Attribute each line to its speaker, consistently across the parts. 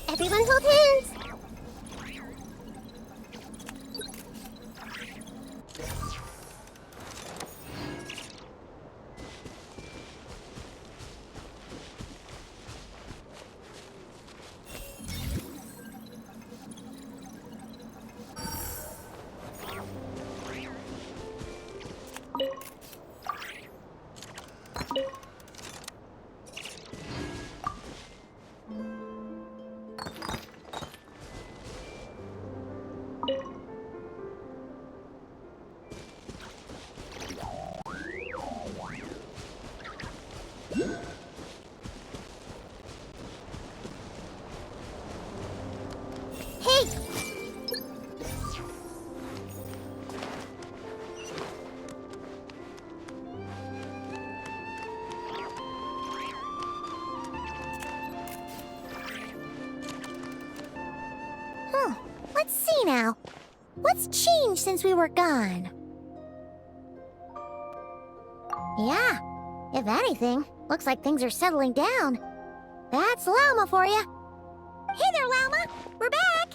Speaker 1: Everyone hold hands! Let's see now. What's changed since we were gone? Yeah, if anything, looks like things are settling down. That's Llama for you. Hey there, Llama! We're back!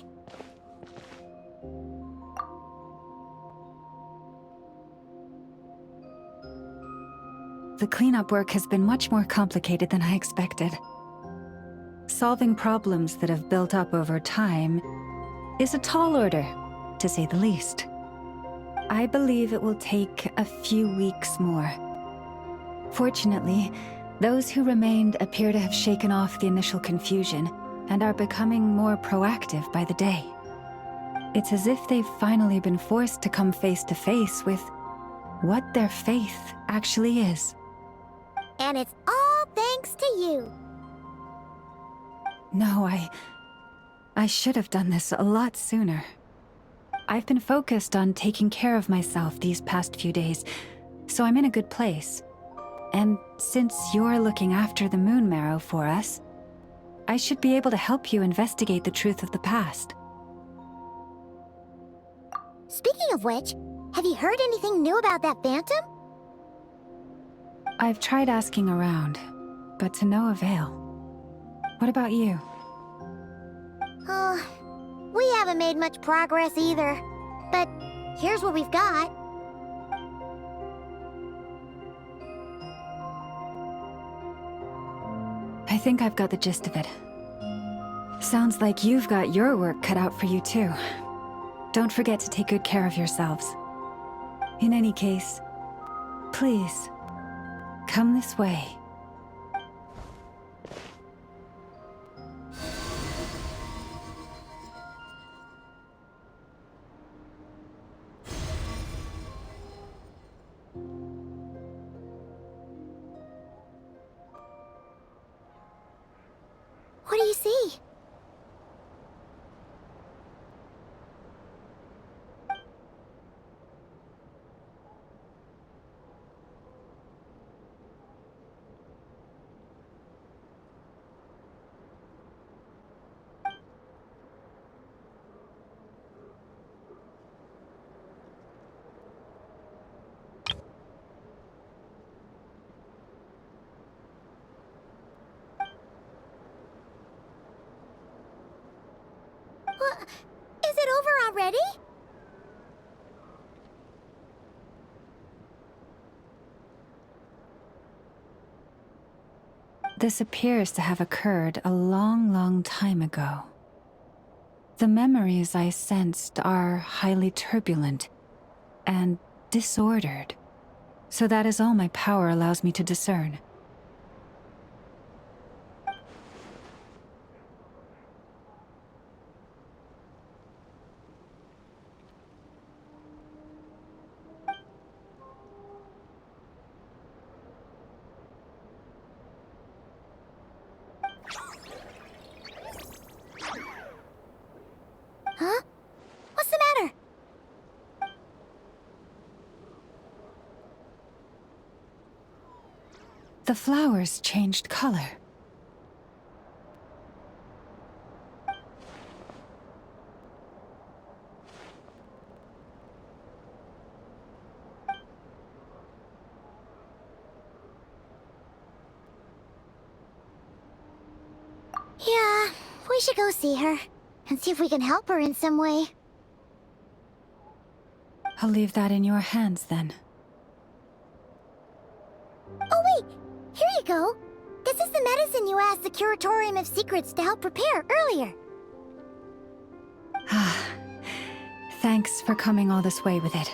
Speaker 2: The cleanup work has been much more complicated than I expected. Solving problems that have built up over time is a tall order, to say the least. I believe it will take a few weeks more. Fortunately, those who remained appear to have shaken off the initial confusion and are becoming more proactive by the day. It's as if they've finally been forced to come face to face with what their faith actually is.
Speaker 1: And it's all thanks to you.
Speaker 2: No, I should have done this a lot sooner. I've been focused on taking care of myself these past few days, so I'm in a good place. And since you're looking after the Moon Marrow for us, I should be able to help you investigate the truth of the past.
Speaker 1: Speaking of which, have you heard anything new about that phantom?
Speaker 2: I've tried asking around, but to no avail. What about you?
Speaker 1: We haven't made much progress either. But here's what we've got.
Speaker 2: I think I've got the gist of it. Sounds like you've got your work cut out for you too. Don't forget to take good care of yourselves. In any case, please, come this way.
Speaker 1: What do you see? Is it over already?
Speaker 2: This appears to have occurred a long, long time ago. The memories I sensed are highly turbulent and disordered, so that is all my power allows me to discern. the flowers changed color.
Speaker 1: Yeah, we should go see her, and see if we can help her in some way.
Speaker 2: I'll leave that in your hands, then.
Speaker 1: Oh wait, here you go. This is the medicine you asked the Curatorium of Secrets to help prepare earlier.
Speaker 2: Thanks for coming all this way with it.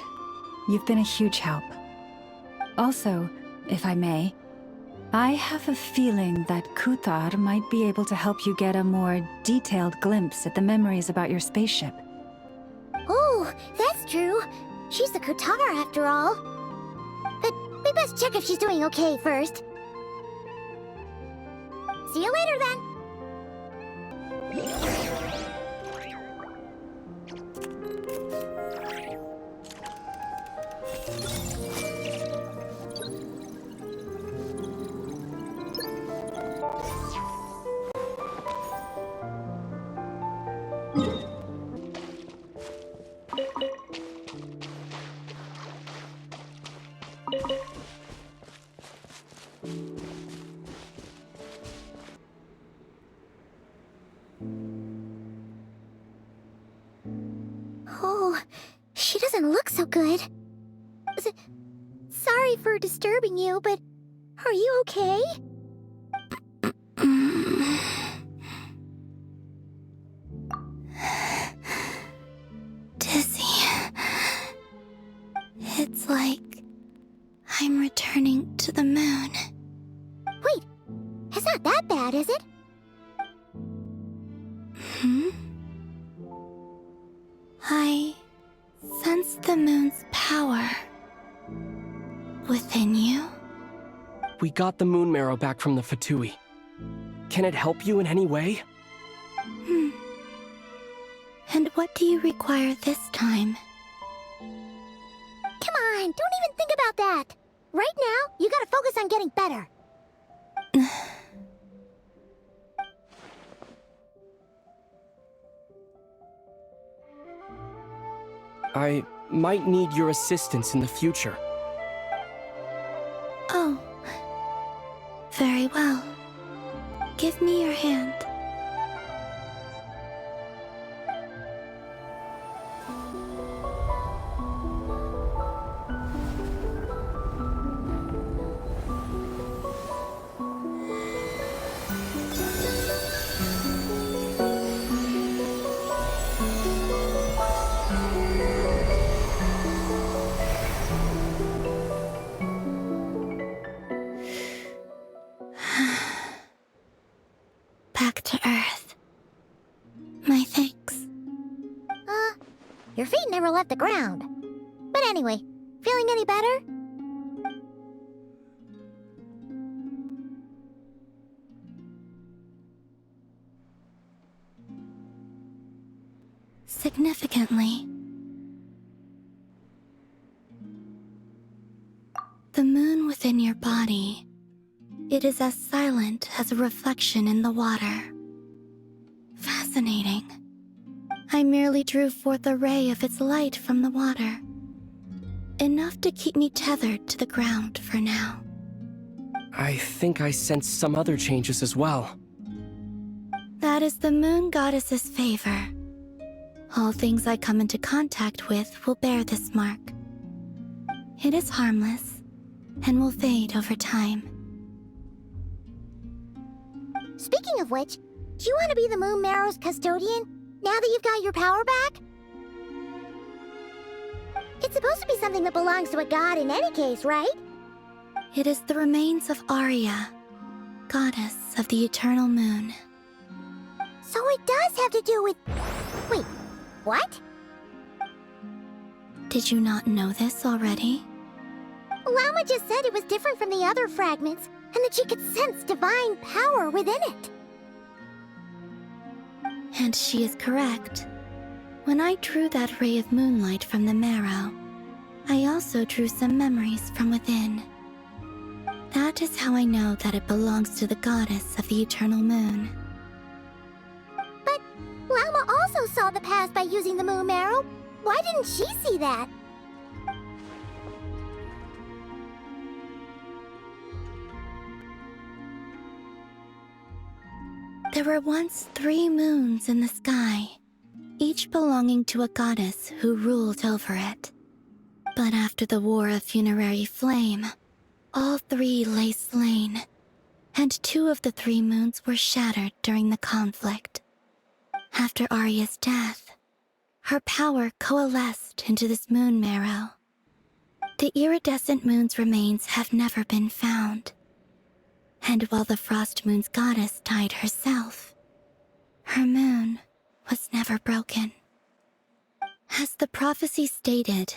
Speaker 2: You've been a huge help. Also, if I may, I have a feeling that Kuthar might be able to help you get a more detailed glimpse at the memories about your spaceship.
Speaker 1: Oh, that's true. She's the Kutar after all. But we best check if she's doing okay first. See you later then. Oh, she doesn't look so good. Sorry for disturbing you, but are you okay?
Speaker 3: Dizzy. It's like I'm returning to the moon.
Speaker 1: Wait, it's not that bad, is it?
Speaker 3: I sense the moon's power within you.
Speaker 4: We got the moon marrow back from the Fatui. Can it help you in any way?
Speaker 3: And what do you require this time?
Speaker 1: Come on, don't even think about that. Right now, you gotta focus on getting better.
Speaker 4: I might need your assistance in the future.
Speaker 3: Oh. Very well. Give me your hand. Back to Earth. My thanks.
Speaker 1: Your feet never left the ground. But anyway, feeling any better?
Speaker 3: Significantly. The moon within your body, it is as silent as a reflection in the water. Fascinating. I merely drew forth a ray of its light from the water. Enough to keep me tethered to the ground for now.
Speaker 4: I think I sense some other changes as well.
Speaker 3: That is the moon goddess's favor. All things I come into contact with will bear this mark. It is harmless, and will fade over time.
Speaker 1: Speaking of which, do you want to be the Moon Marrow's custodian, now that you've got your power back? It's supposed to be something that belongs to a god in any case, right?
Speaker 3: It is the remains of Arya, goddess of the eternal moon.
Speaker 1: So it does have to do with... Wait, what?
Speaker 3: Did you not know this already?
Speaker 1: Llama just said it was different from the other fragments, and that she could sense divine power within it.
Speaker 3: And she is correct. When I drew that ray of moonlight from the marrow, I also drew some memories from within. That is how I know that it belongs to the goddess of the eternal moon.
Speaker 1: But Llama also saw the past by using the moon marrow. Why didn't she see that?
Speaker 3: There were once 3 moons in the sky, each belonging to a goddess who ruled over it. But after the War of Funerary Flame, all 3 lay slain, and 2 of the 3 moons were shattered during the conflict. After Arya's death, her power coalesced into this moon marrow. The iridescent moon's remains have never been found. And while the Frost Moon's goddess died herself, her moon was never broken. As the prophecy stated,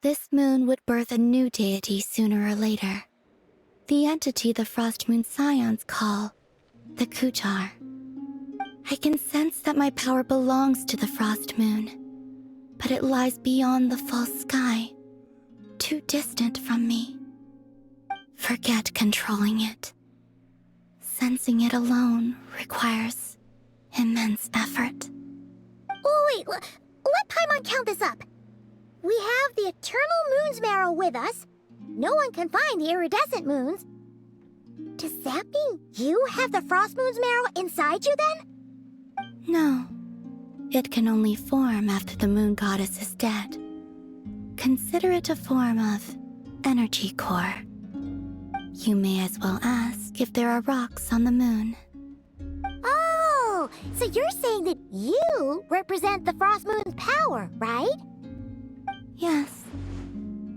Speaker 3: this moon would birth a new deity sooner or later. The entity the Frost Moon Scions call the Kujar. I can sense that my power belongs to the Frost Moon, but it lies beyond the false sky, too distant from me. Forget controlling it. Sensing it alone requires immense effort.
Speaker 1: Oh, wait, let Paimon count this up. We have the Eternal Moon's marrow with us. No one can find the iridescent moons. Does that mean you have the Frost Moon's marrow inside you then?
Speaker 3: No. It can only form after the moon goddess is dead. Consider it a form of energy core. You may as well ask if there are rocks on the moon.
Speaker 1: Oh, so you're saying that you represent the Frost Moon's power, right?
Speaker 3: Yes.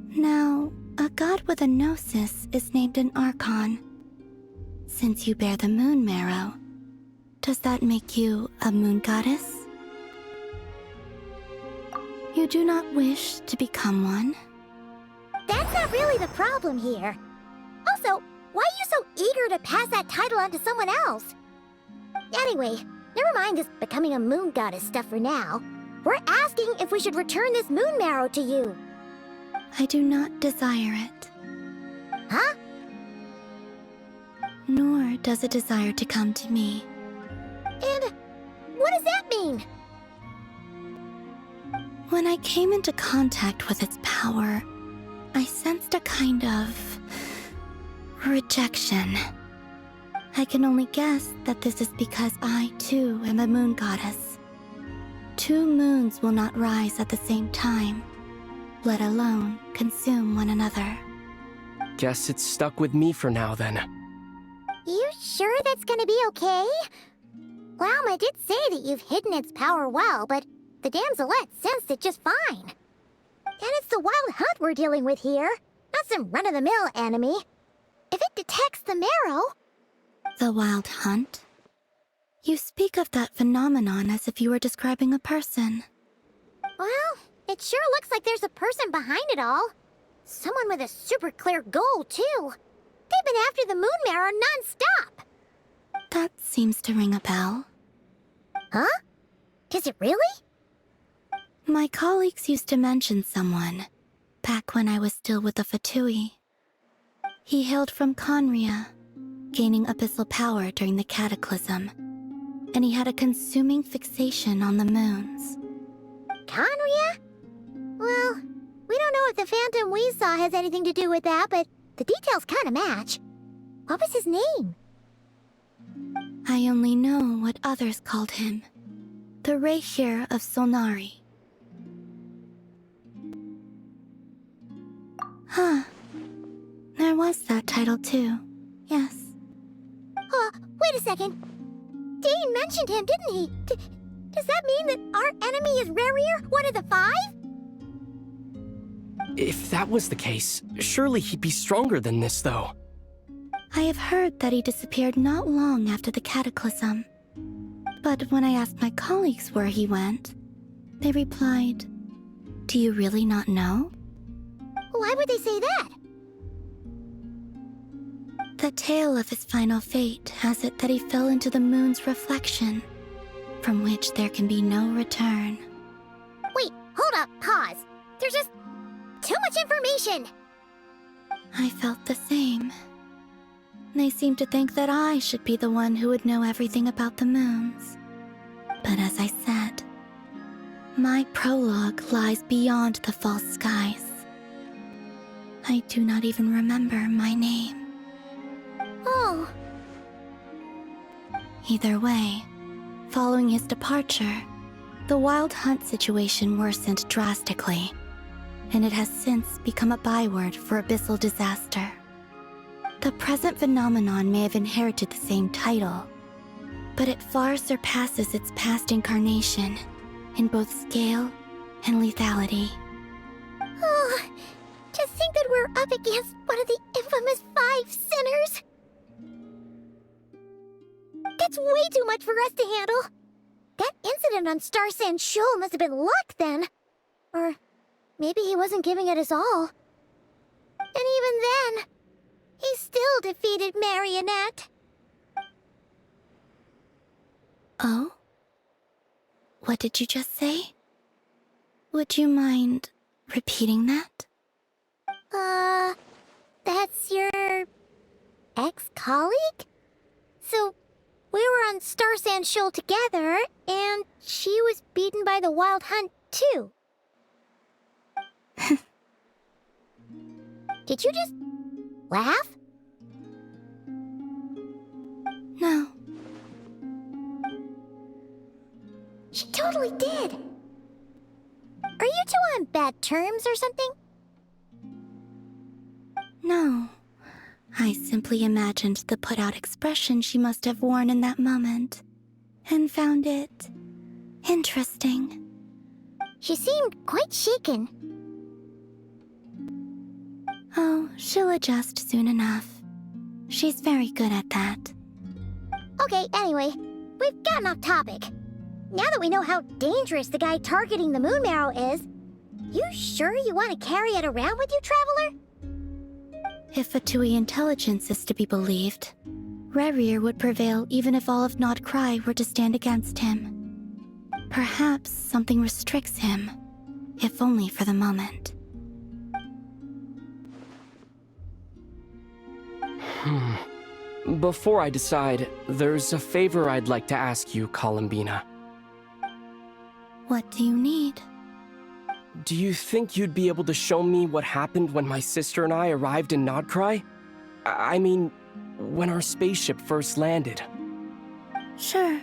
Speaker 3: Now, a god with a gnosis is named an Archon. Since you bear the moon marrow, does that make you a moon goddess? You do not wish to become one?
Speaker 1: That's not really the problem here. Also, why are you so eager to pass that title on to someone else? Anyway, never mind this becoming a moon goddess stuff for now. We're asking if we should return this moon marrow to you.
Speaker 3: I do not desire it.
Speaker 1: Huh?
Speaker 3: Nor does it desire to come to me.
Speaker 1: And what does that mean?
Speaker 3: When I came into contact with its power, I sensed a kind of rejection. I can only guess that this is because I, too, am a moon goddess. 2 moons will not rise at the same time, let alone consume one another.
Speaker 4: Guess it's stuck with me for now then.
Speaker 1: You sure that's gonna be okay? Llama did say that you've hidden its power well, but the damselette sensed it just fine. And it's the wild hunt we're dealing with here, not some run-of-the-mill enemy. If it detects the marrow...
Speaker 3: The wild hunt? You speak of that phenomenon as if you were describing a person.
Speaker 1: Well, it sure looks like there's a person behind it all. Someone with a super clear goal, too. They've been after the moon marrow non-stop.
Speaker 3: That seems to ring a bell.
Speaker 1: Huh? Does it really?
Speaker 3: My colleagues used to mention someone, back when I was still with the Fatui. He hailed from Conria, gaining abyssal power during the Cataclysm, and he had a consuming fixation on the moons.
Speaker 1: Conria? Well, we don't know if the phantom we saw has anything to do with that, but the details kind of match. What was his name?
Speaker 3: I only know what others called him. The Rachel of Solnari. Huh. There was that title too. Yes.
Speaker 1: Wait a second. Dane mentioned him, didn't he? Does that mean that our enemy is Rarier, one of the 5?
Speaker 4: If that was the case, surely he'd be stronger than this, though.
Speaker 3: I have heard that he disappeared not long after the Cataclysm. But when I asked my colleagues where he went, they replied, "Do you really not know?"
Speaker 1: Why would they say that?
Speaker 3: The tale of his final fate has it that he fell into the moon's reflection, from which there can be no return.
Speaker 1: Wait, hold up, pause. There's just too much information.
Speaker 3: I felt the same. They seem to think that I should be the one who would know everything about the moons. But as I said, my prologue lies beyond the false skies. I do not even remember my name.
Speaker 1: Oh.
Speaker 3: Either way, following his departure, the wild hunt situation worsened drastically, and it has since become a byword for abyssal disaster. The present phenomenon may have inherited the same title, but it far surpasses its past incarnation in both scale and lethality.
Speaker 1: Oh, to think that we're up against one of the infamous 5 sinners! That's way too much for us to handle! That incident on Star Sand Shoal must have been luck then! Or maybe he wasn't giving it his all. And even then, he still defeated Marionette.
Speaker 3: Oh? What did you just say? Would you mind repeating that?
Speaker 1: That's your ex-colleague? So, we were on Star Sand Shoal together, and she was beaten by the Wild Hunt, too. Did you just laugh?
Speaker 3: No.
Speaker 1: She totally did. Are you two on bad terms or something?
Speaker 3: No. I simply imagined the put-out expression she must have worn in that moment, and found it interesting.
Speaker 1: She seemed quite shaken.
Speaker 3: Oh, she'll adjust soon enough. She's very good at that.
Speaker 1: Okay, anyway, we've gotten off topic. Now that we know how dangerous the guy targeting the moon marrow is, you sure you want to carry it around with you, Traveler?
Speaker 3: If Fatui intelligence is to be believed, Rerir would prevail even if all of Nod-krai were to stand against him. Perhaps something restricts him, if only for the moment.
Speaker 4: Before I decide, there's a favor I'd like to ask you, Columbina.
Speaker 3: What do you need?
Speaker 4: Do you think you'd be able to show me what happened when my sister and I arrived in Nod-krai? I mean, when our spaceship first landed.
Speaker 3: Sure.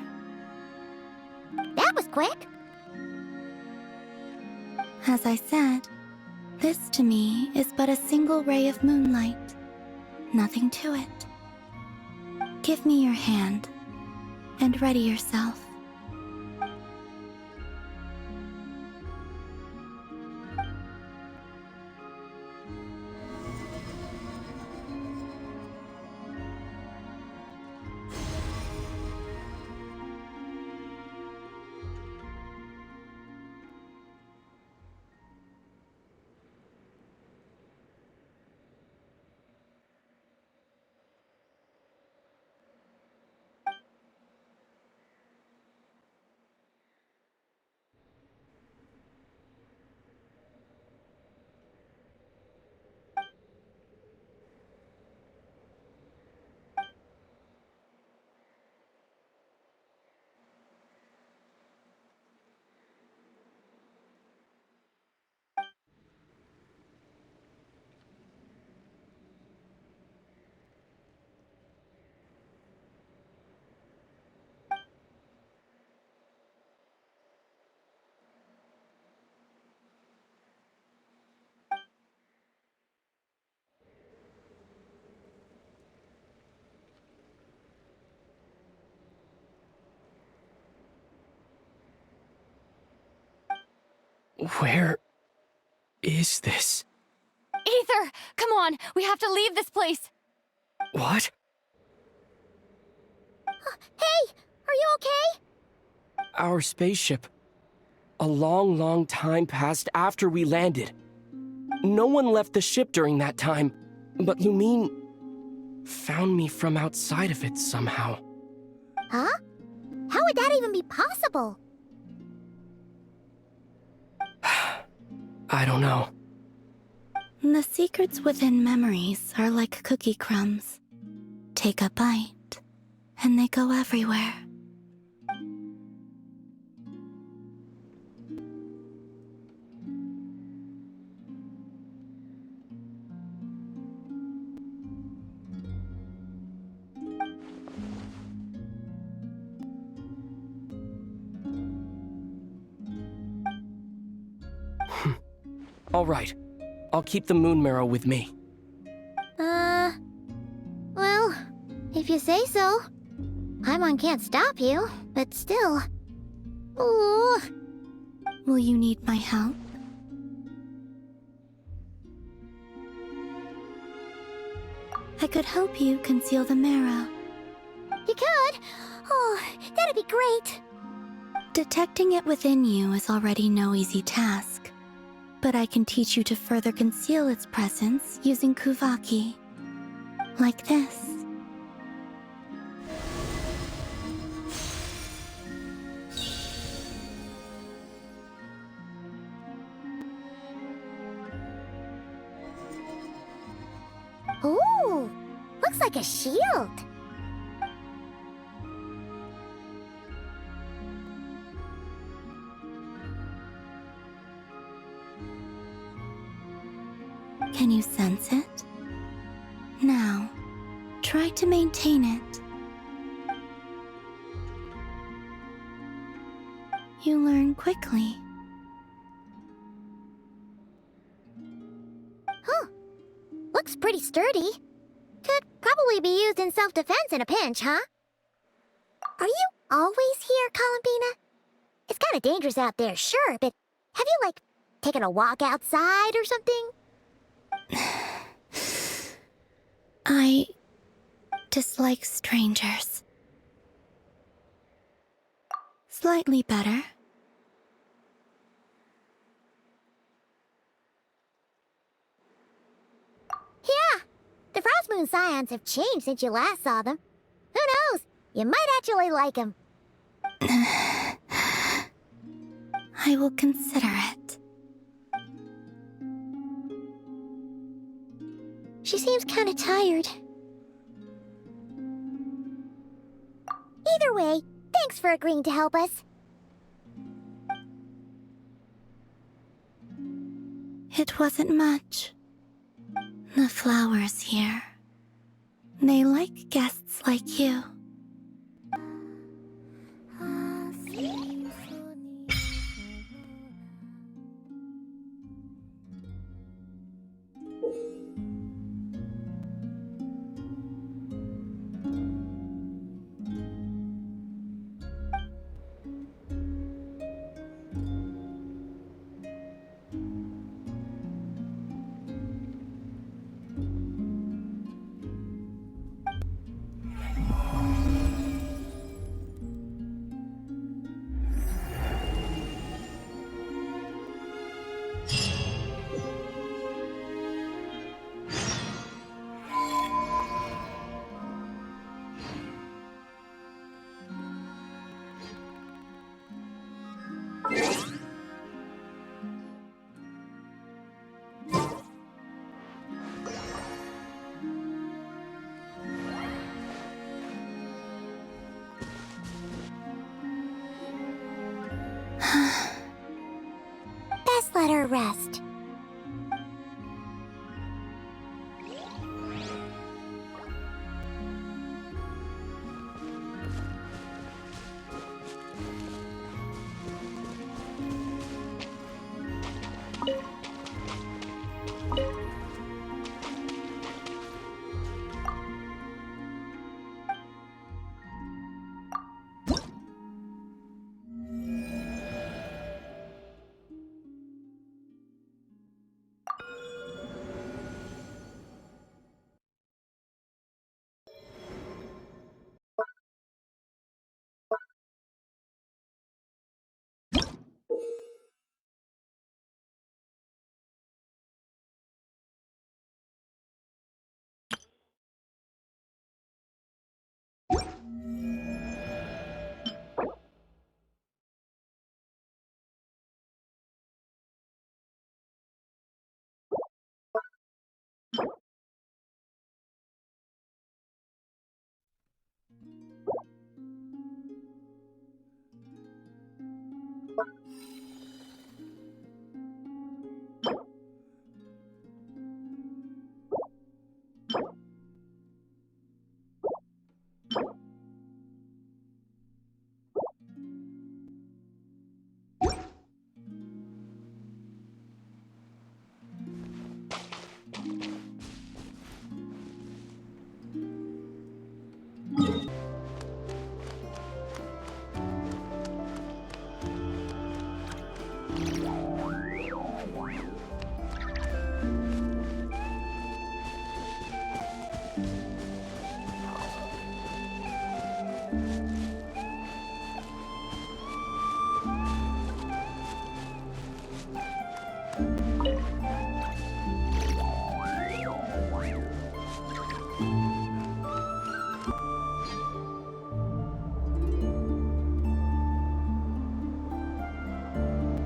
Speaker 1: That was quick.
Speaker 3: As I said, this to me is but a single ray of moonlight. Nothing to it. Give me your hand, and ready yourself.
Speaker 4: Where is this?
Speaker 5: Aether! Come on! We have to leave this place!
Speaker 4: What?
Speaker 1: Hey, are you okay?
Speaker 4: Our spaceship. A long, long time passed after we landed. No one left the ship during that time, but Lumine found me from outside of it somehow.
Speaker 1: Huh? How would that even be possible?
Speaker 4: I don't know.
Speaker 3: The secrets within memories are like cookie crumbs. take a bite, and they go everywhere.
Speaker 4: All right. I'll keep the moon marrow with me.
Speaker 1: Well, if you say so. Paimon can't stop you, but still. Ooh.
Speaker 3: Will you need my help? I could help you conceal the marrow.
Speaker 1: You could? Oh, that'd be great.
Speaker 3: Detecting it within you is already no easy task, but I can teach you to further conceal its presence using Kuvaki. Like this.
Speaker 1: Ooh, looks like a shield.
Speaker 3: Can you sense it? Now, try to maintain it. You learn quickly.
Speaker 1: Huh. Looks pretty sturdy. Could probably be used in self-defense in a pinch, huh? Are you always here, Columbina? It's kind of dangerous out there, sure, but have you, like, taken a walk outside or something?
Speaker 3: I dislike strangers. Slightly better.
Speaker 1: Yeah, the Frost Moon Scions have changed since you last saw them. Who knows? You might actually like them.
Speaker 3: I will consider it.
Speaker 1: She seems kind of tired. Either way, thanks for agreeing to help us.
Speaker 3: It wasn't much. The flowers here. They like guests like you.
Speaker 1: Best let her rest.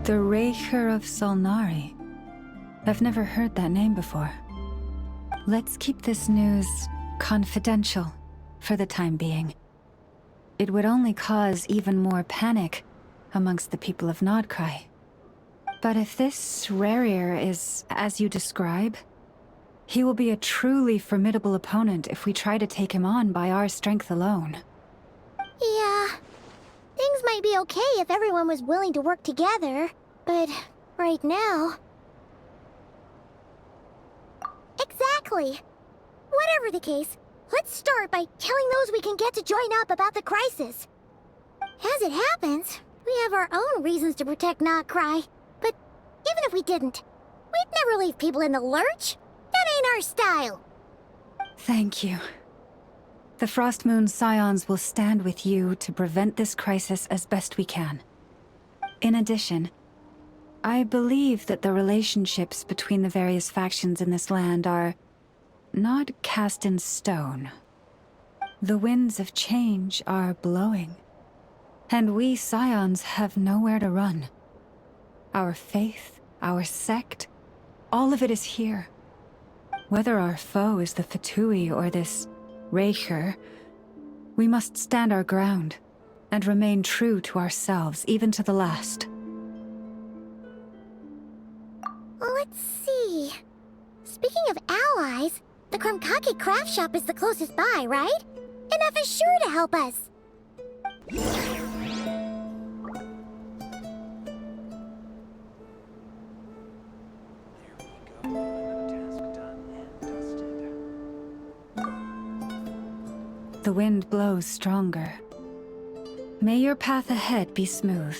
Speaker 2: The Rachel of Solnari. I've never heard that name before. Let's keep this news confidential for the time being. It would only cause even more panic amongst the people of Nod-krai. But if this Rarier is as you describe, he will be a truly formidable opponent if we try to take him on by our strength alone.
Speaker 1: Yeah. Things might be okay if everyone was willing to work together, but right now... Exactly. Whatever the case, let's start by telling those we can get to join up about the crisis. As it happens, we have our own reasons to protect Nod-krai, but even if we didn't, we'd never leave people in the lurch. That ain't our style.
Speaker 2: Thank you. The Frost Moon Scions will stand with you to prevent this crisis as best we can. In addition, I believe that the relationships between the various factions in this land are not cast in stone. The winds of change are blowing, and we Scions have nowhere to run. Our faith, our sect, all of it is here. Whether our foe is the Fatui or this Rachel, we must stand our ground and remain true to ourselves, even to the last.
Speaker 1: Let's see. Speaking of allies, the Krumkake craft shop is the closest by, right? And F is sure to help us.
Speaker 2: The wind blows stronger. May your path ahead be smooth.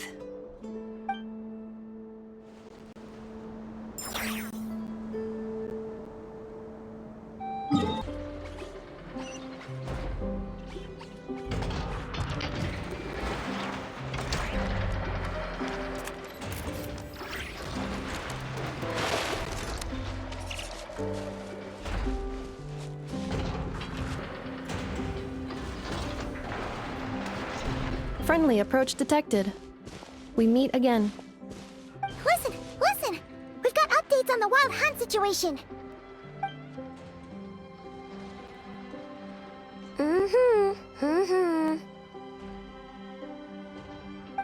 Speaker 6: Friendly approach detected. We meet again.
Speaker 1: Listen, listen! We've got updates on the wild hunt situation.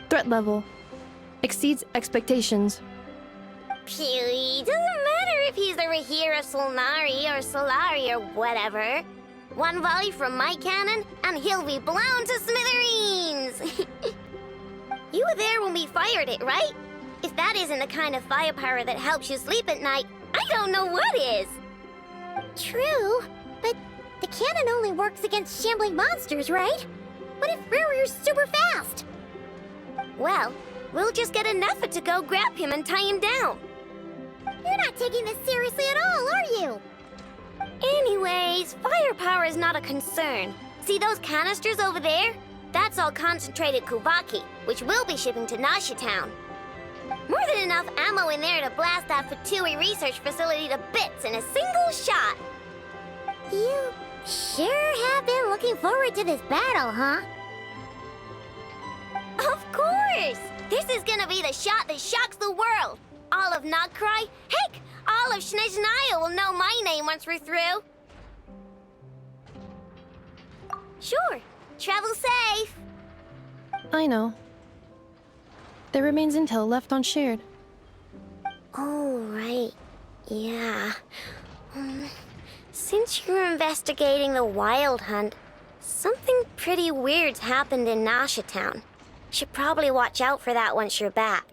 Speaker 6: Threat level exceeds expectations.
Speaker 7: Phew, doesn't matter if he's the Rachel of Solnari or Solari or whatever. One volley from my cannon, and he'll be blown to smithereens! You were there when we fired it, right? If that isn't the kind of firepower that helps you sleep at night, I don't know what is!
Speaker 1: True, but the cannon only works against shambling monsters, right? What if Rarier's super fast?
Speaker 7: Well, we'll just get an effort to go grab him and tie him down.
Speaker 1: You're not taking this seriously at all, are you?
Speaker 7: Anyways, firepower is not a concern. See those canisters over there? That's all concentrated Kuvaki, which we'll be shipping to Nasha Town. More than enough ammo in there to blast that Fatui research facility to bits in a single shot.
Speaker 1: You sure have been looking forward to this battle, huh?
Speaker 7: Of course! This is gonna be the shot that shocks the world. All of Nod-krai, heck, all of Snezhnaya will know my name once we're through. Sure, travel safe.
Speaker 6: I know. There remains intel left unshared.
Speaker 7: Oh, right. Yeah. Since you're investigating the Wild Hunt, something pretty weird's happened in Nasha Town. Should probably watch out for that once you're back.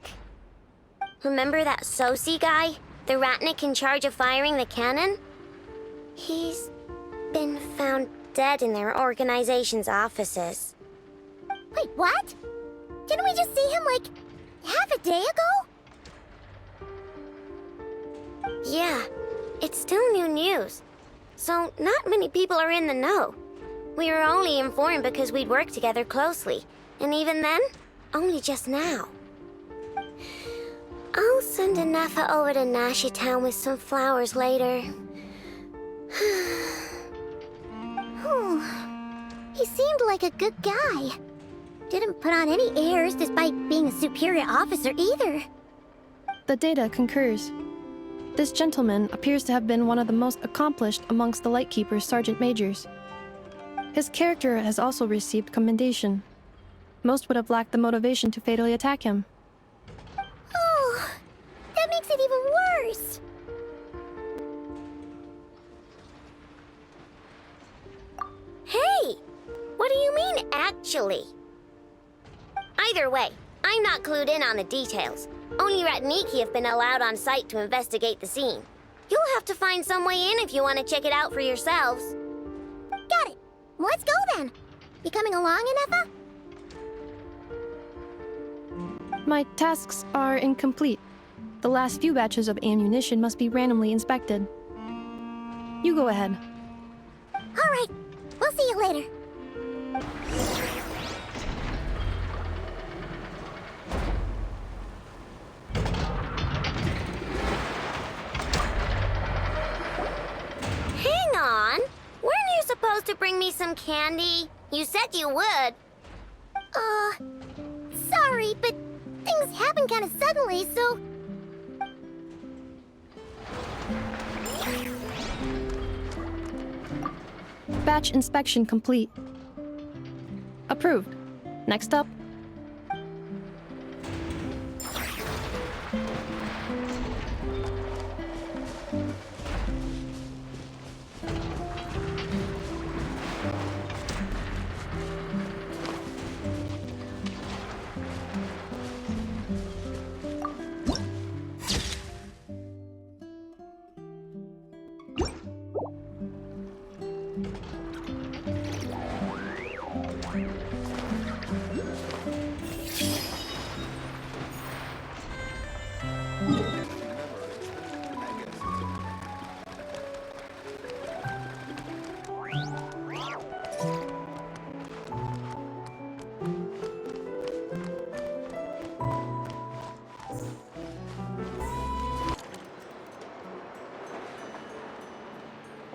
Speaker 7: Remember that Sosi guy? The Ratnik in charge of firing the cannon? He's been found dead in their organization's offices.
Speaker 1: Wait, what? Didn't we just see him, like, half a day ago?
Speaker 7: Yeah, it's still new news. So not many people are in the know. We were only informed because we'd worked together closely. And even then, only just now. I'll send Anafa over to Nashi Town with some flowers later.
Speaker 1: He seemed like a good guy. Didn't put on any airs despite being a superior officer either.
Speaker 6: The data concurs. This gentleman appears to have been one of the most accomplished amongst the Lightkeeper's Sergeant Majors. His character has also received commendation. Most would have lacked the motivation to fatally attack him.
Speaker 1: Oh, that makes it even worse.
Speaker 7: Hey! What do you mean, actually? Either way, I'm not clued in on the details. Only Ratniki have been allowed on site to investigate the scene. You'll have to find some way in if you want to check it out for yourselves.
Speaker 1: Got it. Let's go then. You coming along, Anafa?
Speaker 6: My tasks are incomplete. The last few batches of ammunition must be randomly inspected. You go ahead.
Speaker 1: All right. We'll see you later.
Speaker 7: Hang on! Weren't you supposed to bring me some candy? You said you would.
Speaker 1: Sorry, but things happened kind of suddenly, so...
Speaker 6: Batch inspection complete. Approved. Next up.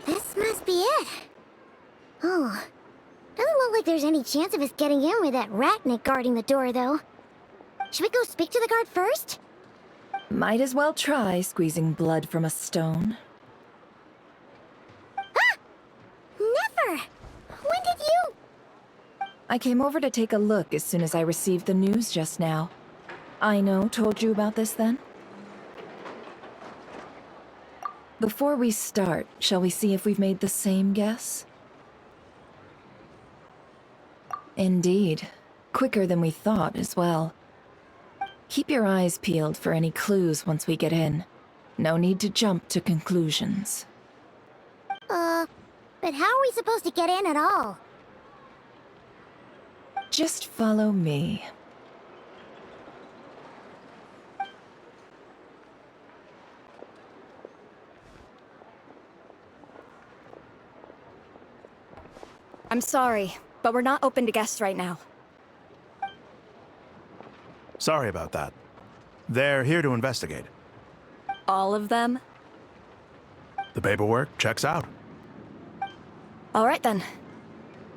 Speaker 1: This must be it. Oh, doesn't look like there's any chance of us getting in with that Ratnik guarding the door, though. Should we go speak to the guard first?
Speaker 8: Might as well try squeezing blood from a stone.
Speaker 1: Ah! Never! When did you...
Speaker 8: I came over to take a look as soon as I received the news just now. Aino told you about this then? Before we start, shall we see if we've made the same guess? Indeed. Quicker than we thought as well. Keep your eyes peeled for any clues once we get in. No need to jump to conclusions.
Speaker 1: But how are we supposed to get in at all?
Speaker 8: Just follow me.
Speaker 5: I'm sorry, but we're not open to guests right now.
Speaker 9: Sorry about that. They're here to investigate.
Speaker 5: All of them?
Speaker 9: The paperwork checks out.
Speaker 5: All right then.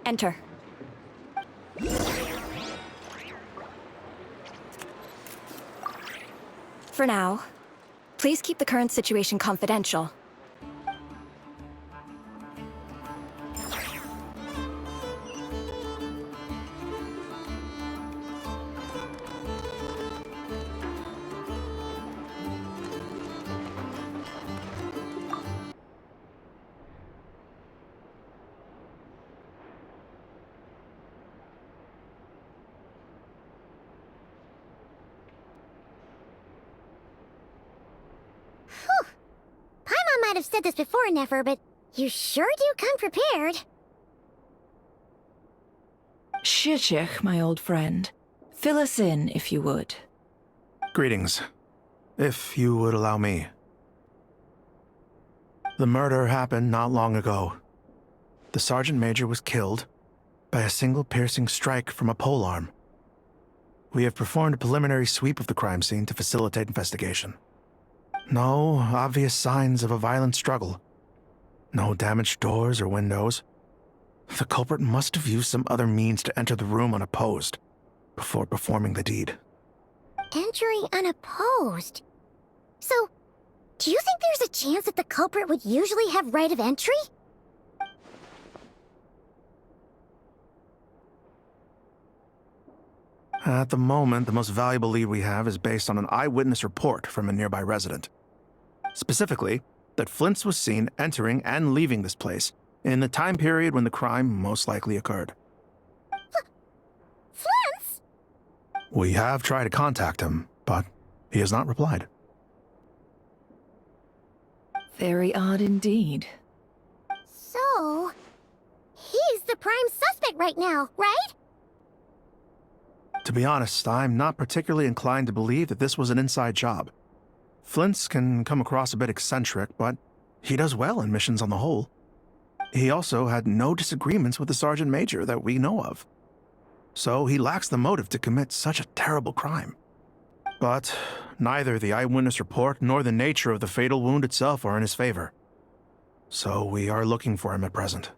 Speaker 5: Enter. For now, please keep the current situation confidential.
Speaker 1: might have said this before, Nefer, but you sure do come prepared.
Speaker 8: Shishich, my old friend. Fill us in, if you would.
Speaker 9: Greetings. If you would allow me. The murder happened not long ago. The Sergeant Major was killed by a single piercing strike from a polearm. We have performed a preliminary sweep of the crime scene to facilitate investigation. No obvious signs of a violent struggle. No damaged doors or windows. The culprit must have used some other means to enter the room unopposed before performing the deed.
Speaker 1: Entering unopposed? So, do you think there's a chance that the culprit would usually have right of entry?
Speaker 9: At the moment, the most valuable lead we have is based on an eyewitness report from a nearby resident. Specifically, that Flint's was seen entering and leaving this place in the time period when the crime most likely occurred.
Speaker 1: Flint's?
Speaker 9: We have tried to contact him, but he has not replied.
Speaker 8: Very odd indeed.
Speaker 1: So, he's the prime suspect right now, right?
Speaker 9: To be honest, I'm not particularly inclined to believe that this was an inside job. Flint's can come across a bit eccentric, but he does well in missions on the whole. He also had no disagreements with the Sergeant Major that we know of. So he lacks the motive to commit such a terrible crime. But neither the eyewitness report nor the nature of the fatal wound itself are in his favor. So we are looking for him at present.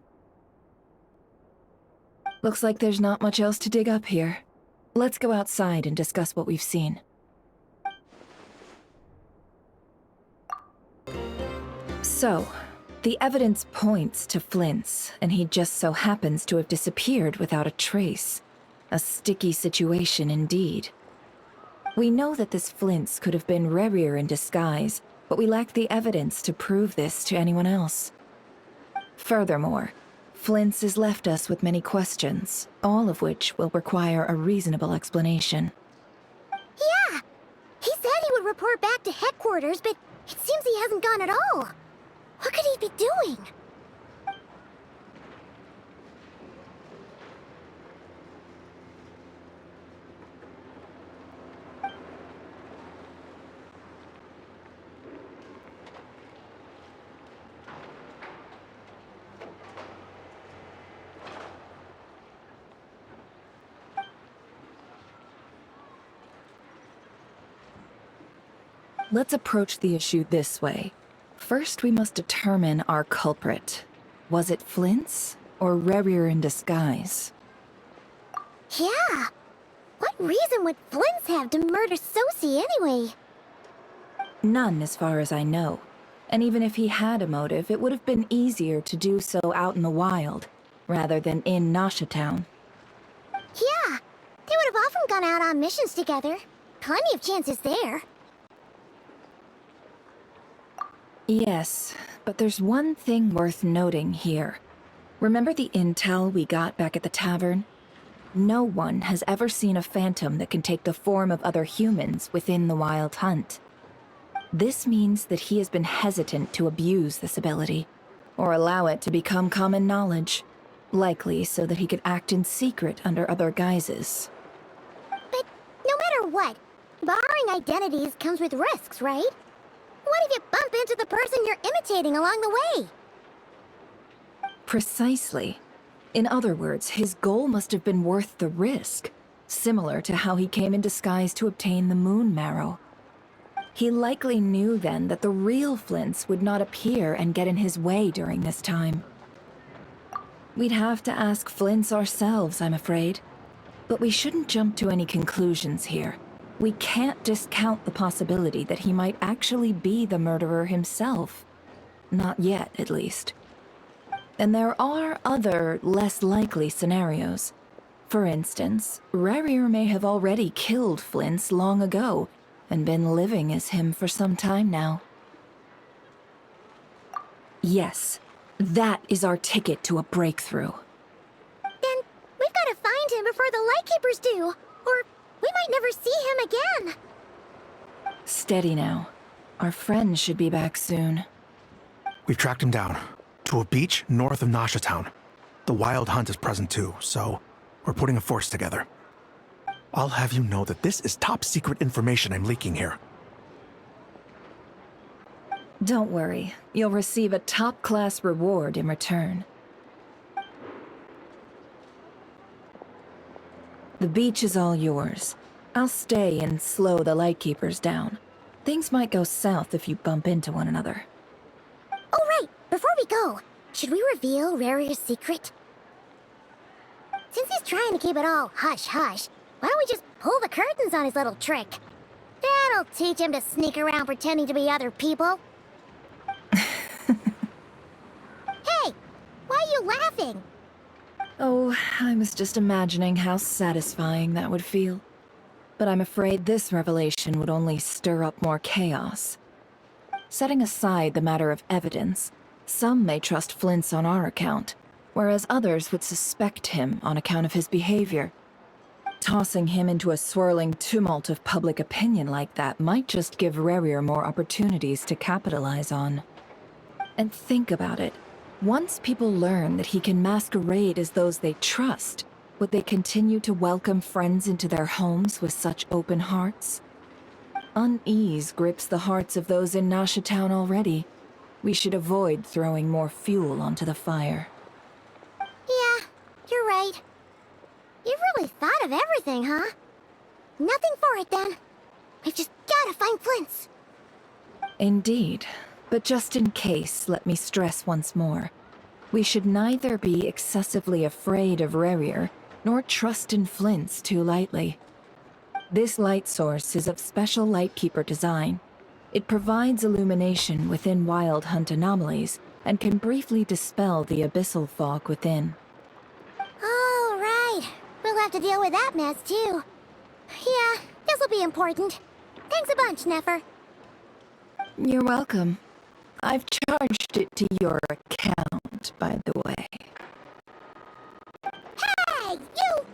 Speaker 8: Looks like there's not much else to dig up here. Let's go outside and discuss what we've seen. So, the evidence points to Flint's, and he just so happens to have disappeared without a trace. A sticky situation indeed. We know that this Flint's could have been Rerir in disguise, but we lack the evidence to prove this to anyone else. Furthermore, Flint's has left us with many questions, all of which will require a reasonable explanation.
Speaker 1: Yeah! He said he would report back to headquarters, but it seems he hasn't gone at all. What could he be doing?
Speaker 8: Let's approach the issue this way. First, we must determine our culprit. Was it Flint's or Rerir in disguise?
Speaker 1: Yeah! What reason would Flint's have to murder Sisi anyway?
Speaker 8: None, as far as I know. And even if he had a motive, it would have been easier to do so out in the wild, rather than in Nasha Town.
Speaker 1: Yeah! They would have often gone out on missions together. Plenty of chances there.
Speaker 8: Yes, but there's one thing worth noting here. Remember the intel we got back at the tavern? No one has ever seen a phantom that can take the form of other humans within the Wild Hunt. This means that he has been hesitant to abuse this ability, or allow it to become common knowledge, likely so that he could act in secret under other guises.
Speaker 1: But no matter what, borrowing identities comes with risks, right? What if you bump into the person you're imitating along the way?
Speaker 8: Precisely. In other words, his goal must have been worth the risk, similar to how he came in disguise to obtain the moon marrow. He likely knew then that the real Flint's would not appear and get in his way during this time. We'd have to ask Flint's ourselves, I'm afraid. But we shouldn't jump to any conclusions here. We can't discount the possibility that he might actually be the murderer himself. Not yet, at least. And there are other, less likely scenarios. For instance, Rerir may have already killed Flint's long ago, and been living as him for some time now. Yes, that is our ticket to a breakthrough.
Speaker 1: Then we've got to find him before the Lightkeepers do, or we might never see him again.
Speaker 8: Steady now. Our friends should be back soon.
Speaker 9: We've tracked him down to a beach north of Nasha Town. The Wild Hunt is present too, so we're putting a force together. I'll have you know that this is top secret information I'm leaking here.
Speaker 8: Don't worry, you'll receive a top-class reward in return. The beach is all yours. I'll stay and slow the Lightkeepers down. Things might go south if you bump into one another.
Speaker 1: Oh, right! Before we go, should we reveal Rarier's secret? Since he's trying to keep it all hush-hush, why don't we just pull the curtains on his little trick? That'll teach him to sneak around pretending to be other people. Hey! Why are you laughing?
Speaker 8: Oh, I was just imagining how satisfying that would feel. But I'm afraid this revelation would only stir up more chaos. Setting aside the matter of evidence, some may trust Flint's on our account, whereas others would suspect him on account of his behavior. Tossing him into a swirling tumult of public opinion like that might just give Rarier more opportunities to capitalize on. And think about it. Once people learn that he can masquerade as those they trust, would they continue to welcome friends into their homes with such open hearts? Unease grips the hearts of those in Nasha Town already. We should avoid throwing more fuel onto the fire.
Speaker 1: Yeah, you're right. You've really thought of everything, huh? Nothing for it, then. We've just gotta find Flint's.
Speaker 8: Indeed. But just in case, let me stress once more. We should neither be excessively afraid of Rarier, nor trust in Flint's too lightly. This light source is of special Lightkeeper design. It provides illumination within Wild Hunt anomalies, and can briefly dispel the abyssal fog within.
Speaker 1: Oh, right. We'll have to deal with that mess, too. Yeah, this'll be important. Thanks a bunch, Nefer.
Speaker 8: You're welcome. I've charged it to your account, by the way.
Speaker 1: Hey, you!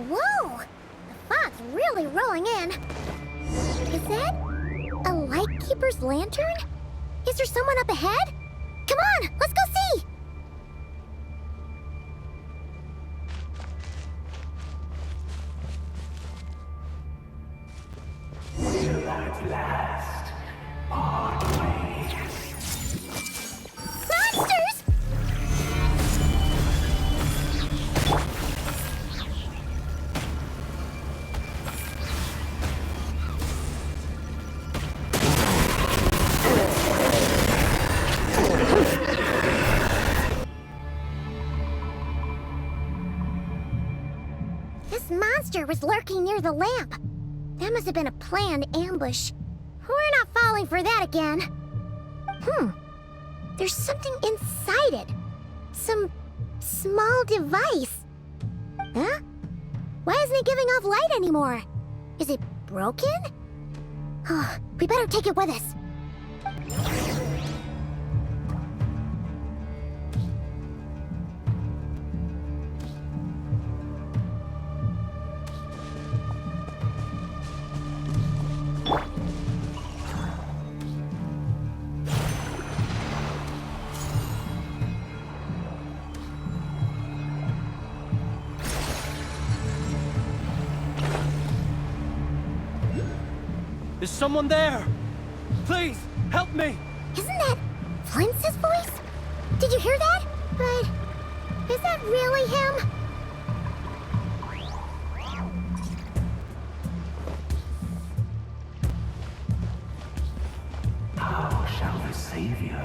Speaker 1: Whoa! The fog's really rolling in. Is that a Lightkeeper's lantern? Is there someone up ahead? Come on, let's go see!
Speaker 10: Will at last part ways.
Speaker 1: Monsters! This monster was lurking near the lamp. That must have been a planned ambush. We're not falling for that again. There's something inside it. Some small device. Huh? Why isn't it giving off light anymore? Is it broken? Oh, we better take it with us.
Speaker 4: Is someone there? Please, help me!
Speaker 1: Isn't that Flints' voice? Did you hear that? But is that really him?
Speaker 10: How shall the Savior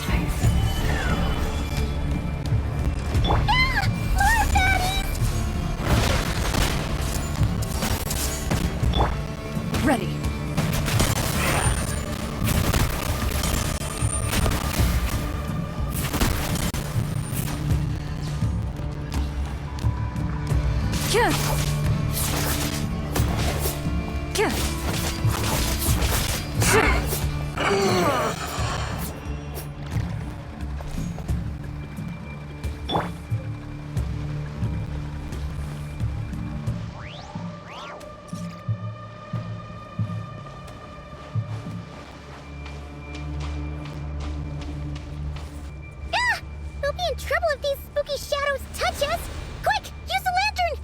Speaker 10: face himself?
Speaker 1: Ah! More baddies!
Speaker 2: Ready.
Speaker 1: We'll be in trouble if these spooky shadows touch us! Quick, use the lantern!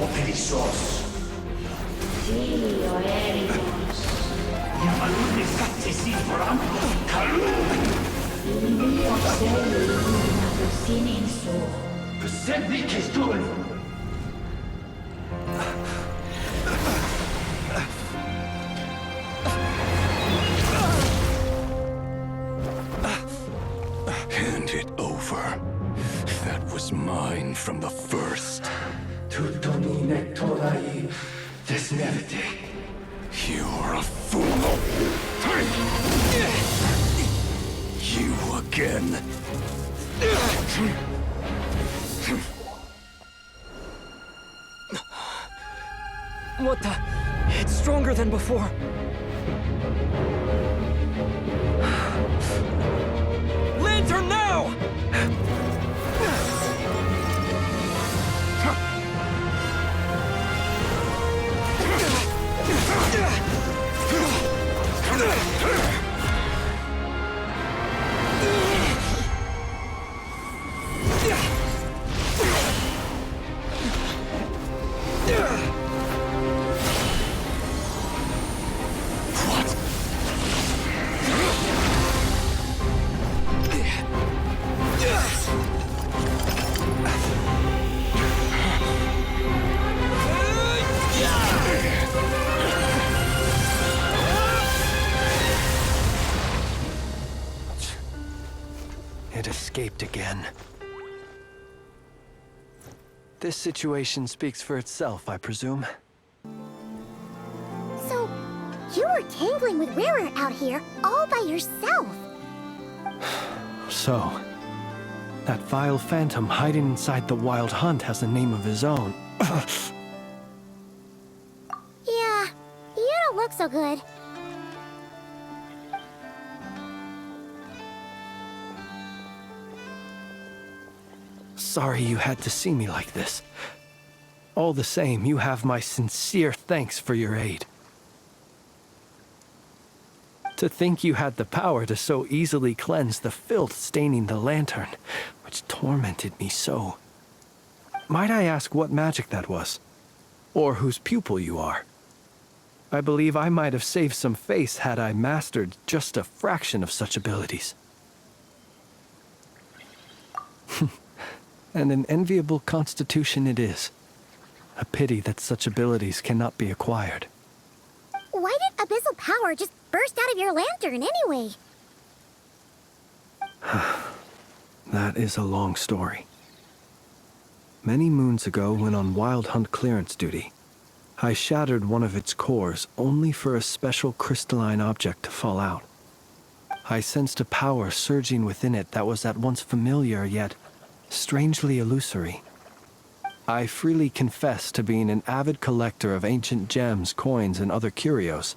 Speaker 10: Operissos. Sí, oremos. Hand it over. That was mine from the first. You're a fool. You again.
Speaker 4: What the? It's stronger than before. Lantern now! It escaped again. This situation speaks for itself, I presume.
Speaker 1: So, you were tangling with Rara out here all by yourself.
Speaker 4: So, that vile phantom hiding inside the wild hunt has a name of his own.
Speaker 1: Yeah, you don't look so good.
Speaker 4: Sorry you had to see me like this. All the same, you have my sincere thanks for your aid. To think you had the power to so easily cleanse the filth staining the lantern, which tormented me so. Might I ask what magic that was? Or whose pupil you are? I believe I might have saved some face had I mastered just a fraction of such abilities. And an enviable constitution it is. A pity that such abilities cannot be acquired.
Speaker 1: Why did abyssal power just burst out of your lantern anyway?
Speaker 4: That is a long story. Many moons ago, when on wild hunt clearance duty, I shattered one of its cores only for a special crystalline object to fall out. I sensed a power surging within it that was at once familiar yet strangely illusory. I freely confess to being an avid collector of ancient gems, coins, and other curios.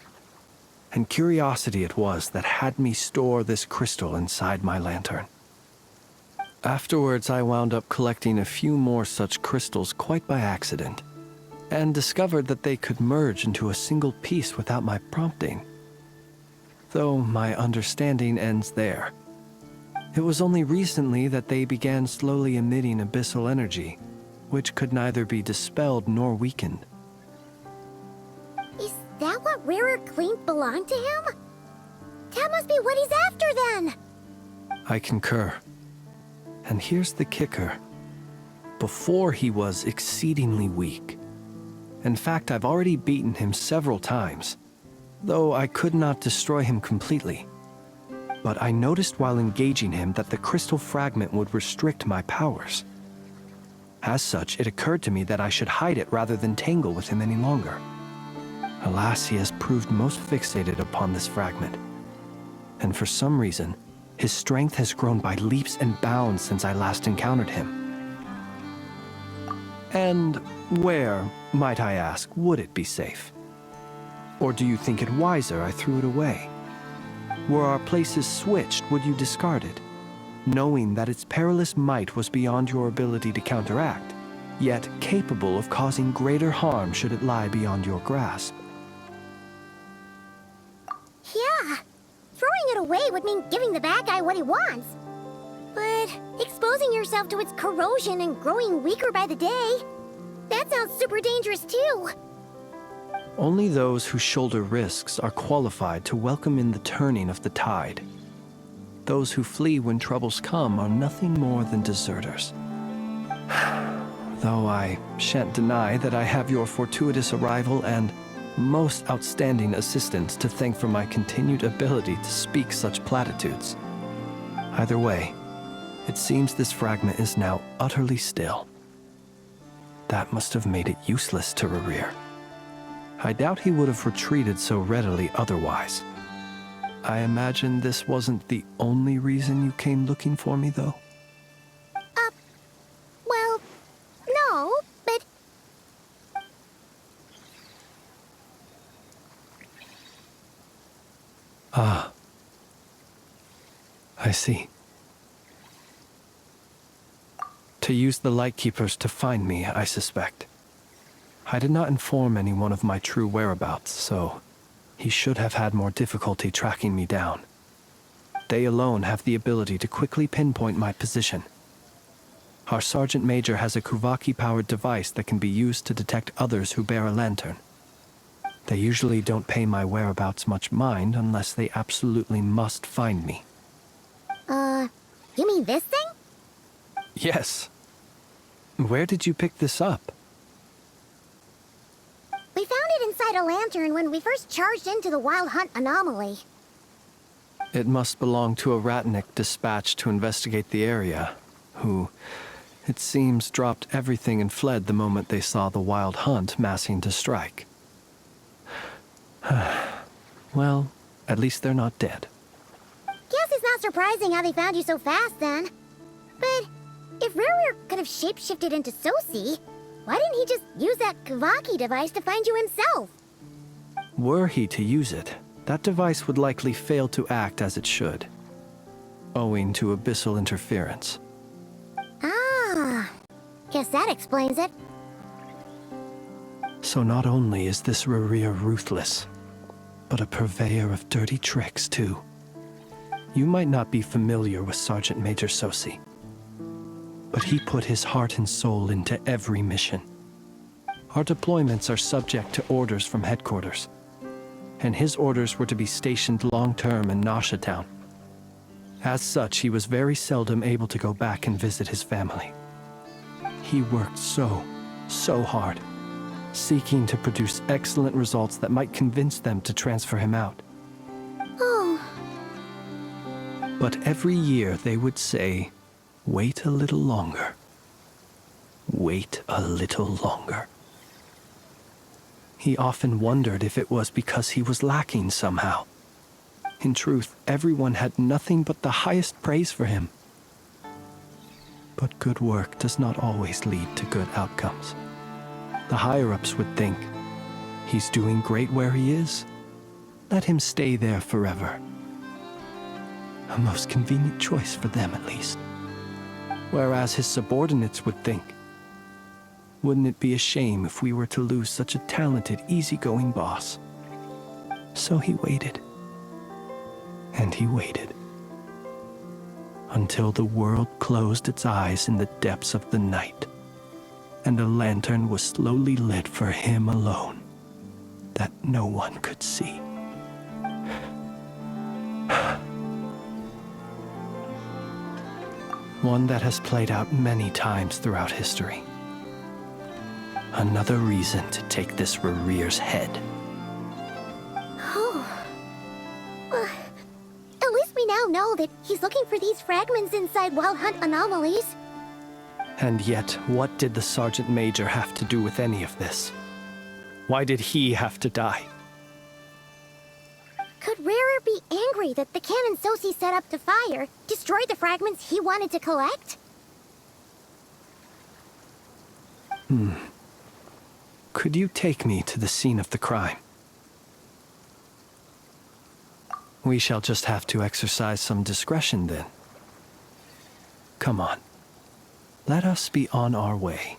Speaker 4: And curiosity it was that had me store this crystal inside my lantern. Afterwards, I wound up collecting a few more such crystals quite by accident, and discovered that they could merge into a single piece without my prompting. Though my understanding ends there. It was only recently that they began slowly emitting abyssal energy, which could neither be dispelled nor weakened.
Speaker 1: Is that what Rara claimed belonged to him? That must be what he's after then!
Speaker 4: I concur. And here's the kicker. Before he was exceedingly weak. In fact, I've already beaten him several times, though I could not destroy him completely. But I noticed while engaging him that the crystal fragment would restrict my powers. As such, it occurred to me that I should hide it rather than tangle with him any longer. Alas, he has proved most fixated upon this fragment. And for some reason, his strength has grown by leaps and bounds since I last encountered him. And where, might I ask, would it be safe? Or do you think it wiser I threw it away? Were our places switched, would you discard it, knowing that its perilous might was beyond your ability to counteract, yet capable of causing greater harm should it lie beyond your grasp?
Speaker 1: Yeah, throwing it away would mean giving the bad guy what he wants. But exposing yourself to its corrosion and growing weaker by the day, that sounds super dangerous too.
Speaker 11: Only those who shoulder risks are qualified to welcome in the turning of the tide. Those who flee when troubles come are nothing more than deserters. Though I shan't deny that I have your fortuitous arrival and most outstanding assistance to thank for my continued ability to speak such platitudes. Either way, it seems this fragment is now utterly still. That must have made it useless to Rerir. I doubt he would have retreated so readily otherwise. I imagine this wasn't the only reason you came looking for me, though?
Speaker 1: Well, no, but...
Speaker 11: Ah. I see. To use the Lightkeepers to find me, I suspect. I did not inform anyone of my true whereabouts, so he should have had more difficulty tracking me down. They alone have the ability to quickly pinpoint my position. Our Sergeant Major has a Kuvaki-powered device that can be used to detect others who bear a lantern. They usually don't pay my whereabouts much mind unless they absolutely must find me.
Speaker 1: You mean this thing?
Speaker 11: Yes. Where did you pick this up?
Speaker 1: We found it inside a lantern when we first charged into the Wild Hunt anomaly.
Speaker 11: It must belong to a Ratnik dispatched to investigate the area, who, it seems, dropped everything and fled the moment they saw the Wild Hunt massing to strike. Well, at least they're not dead.
Speaker 1: Guess it's not surprising how they found you so fast, then. But if Rerir could have shapeshifted into Sisi, why didn't he just use that Kavaki device to find you himself?
Speaker 11: Were he to use it, that device would likely fail to act as it should, owing to abyssal interference.
Speaker 1: Ah, guess that explains it.
Speaker 11: So not only is this Rerir ruthless, but a purveyor of dirty tricks, too. You might not be familiar with Sergeant Major Sosi, but he put his heart and soul into every mission. Our deployments are subject to orders from headquarters, and his orders were to be stationed long-term in Nasha Town. As such, he was very seldom able to go back and visit his family. He worked so hard, seeking to produce excellent results that might convince them to transfer him out.
Speaker 1: Oh.
Speaker 11: But every year they would say, "Wait a little longer. Wait a little longer." He often wondered if it was because he was lacking somehow. In truth, everyone had nothing but the highest praise for him. But good work does not always lead to good outcomes. The higher-ups would think, he's doing great where he is. Let him stay there forever. A most convenient choice for them, at least. Whereas his subordinates would think, wouldn't it be a shame if we were to lose such a talented, easygoing boss? So he waited. And he waited. Until the world closed its eyes in the depths of the night, and a lantern was slowly lit for him alone, that no one could see. One that has played out many times throughout history. Another reason to take this Rerir's head.
Speaker 1: Oh. Well, at least we now know that he's looking for these fragments inside Wild Hunt anomalies.
Speaker 11: And yet, what did the Sergeant Major have to do with any of this? Why did he have to die?
Speaker 1: Could Rerir be angry that the cannon Sosi set up to fire destroyed the fragments he wanted to collect?
Speaker 11: Could you take me to the scene of the crime? We shall just have to exercise some discretion then. Come on. Let us be on our way.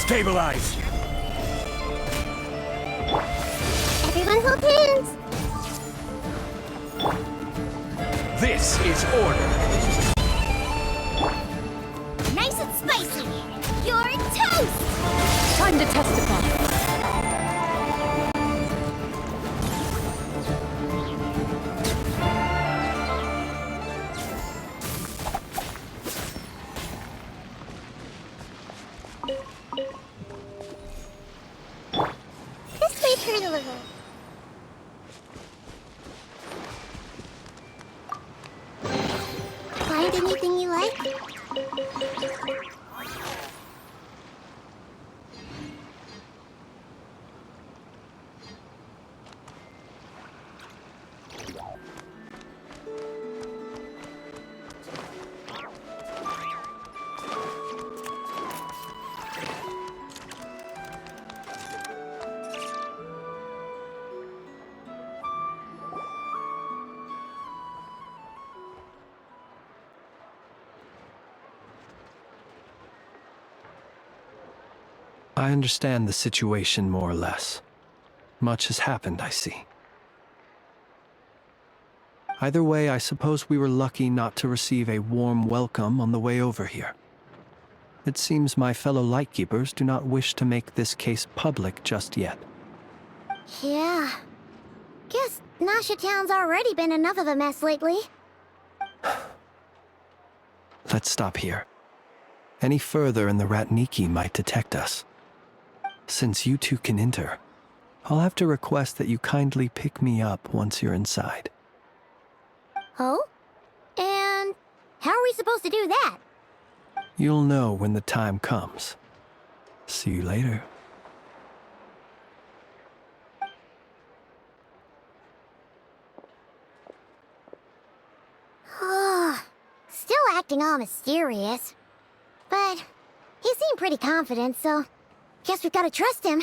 Speaker 10: Stabilize!
Speaker 7: Everyone hold hands.
Speaker 10: This is order!
Speaker 7: Nice and spicy. You're toast.
Speaker 5: Time to testify.
Speaker 7: This may hurt a little. Find anything you like?
Speaker 11: I understand the situation more or less. Much has happened, I see. Either way, I suppose we were lucky not to receive a warm welcome on the way over here. It seems my fellow Lightkeepers do not wish to make this case public just yet.
Speaker 1: Yeah. Guess Nasha Town's already been enough of a mess lately.
Speaker 11: Let's stop here. Any further and the Ratniki might detect us. Since you two can enter, I'll have to request that you kindly pick me up once you're inside.
Speaker 1: Oh? And how are we supposed to do that?
Speaker 11: You'll know when the time comes. See you later.
Speaker 1: Still acting all mysterious. But he seemed pretty confident, so guess we've got to trust him.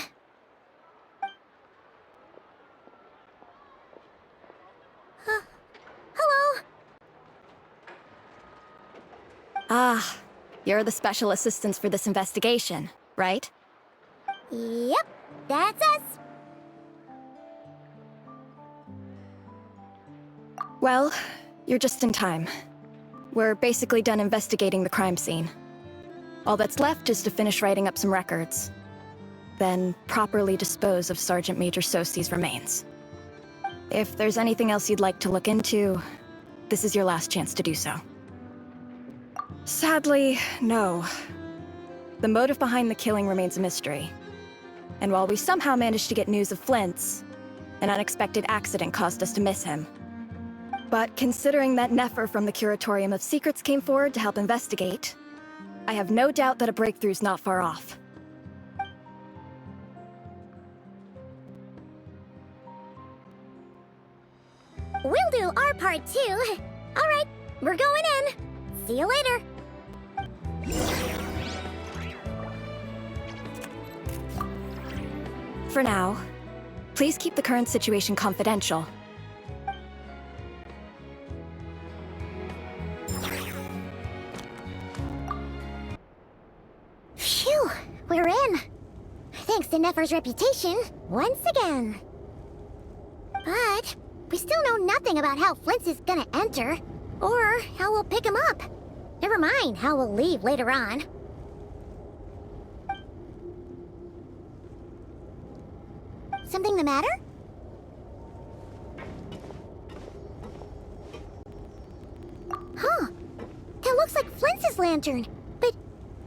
Speaker 1: Hello?
Speaker 5: Ah, you're the special assistants for this investigation, right?
Speaker 1: Yep, that's us.
Speaker 5: Well, you're just in time. We're basically done investigating the crime scene. All that's left is to finish writing up some records. Then properly dispose of Sergeant Major Sosi's remains. If there's anything else you'd like to look into, this is your last chance to do so. Sadly, no. The motive behind the killing remains a mystery. And while we somehow managed to get news of Flint's, an unexpected accident caused us to miss him. But considering that Nefer from the Curatorium of Secrets came forward to help investigate, I have no doubt that a breakthrough's not far off.
Speaker 1: We'll do our part too. All right, we're going in. See you later.
Speaker 5: For now, please keep the current situation confidential.
Speaker 1: Phew, we're in. Thanks to Nefer's reputation, once again. But we still know nothing about how Flint's is gonna enter, or how we'll pick him up. Never mind how we'll leave later on. Something the matter? Huh. That looks like Flint's lantern. But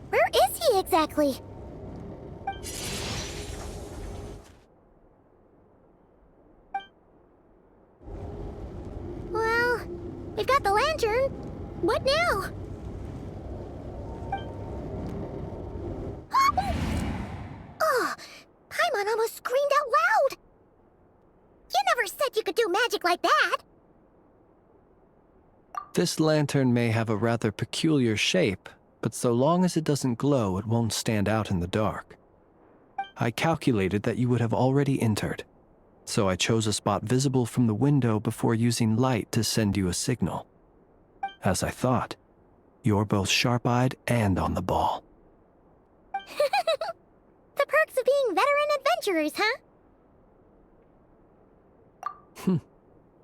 Speaker 1: where is he exactly? Well, we've got the lantern. What now? Oh, Paimon almost screamed out loud. You never said you could do magic like that.
Speaker 11: This lantern may have a rather peculiar shape, but so long as it doesn't glow, it won't stand out in the dark. I calculated that you would have already entered, so I chose a spot visible from the window before using light to send you a signal. As I thought, you're both sharp-eyed and on the ball.
Speaker 1: being veteran adventurers, huh?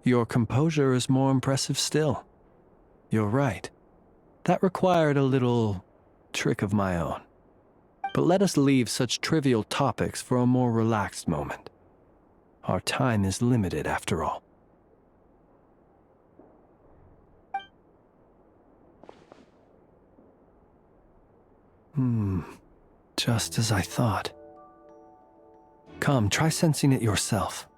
Speaker 11: Your composure is more impressive still. You're right. That required a little trick of my own. But let us leave such trivial topics for a more relaxed moment. Our time is limited after all. Just as I thought. Come, try sensing it yourself.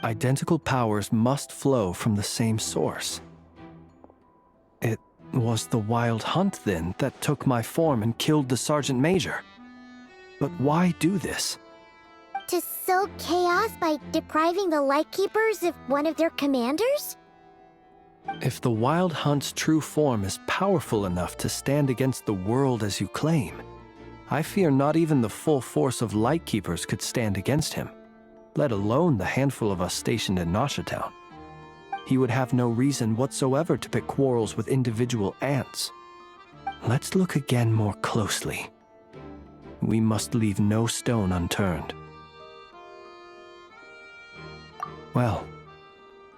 Speaker 11: Identical powers must flow from the same source. It was the wild hunt, then, that took my form and killed the Sergeant Major. But why do this?
Speaker 1: To sow chaos by depriving the Lightkeepers of one of their commanders?
Speaker 11: If the Wild Hunt's true form is powerful enough to stand against the world as you claim, I fear not even the full force of Lightkeepers could stand against him, let alone the handful of us stationed in Town. He would have no reason whatsoever to pick quarrels with individual ants. Let's look again more closely. We must leave no stone unturned. Well,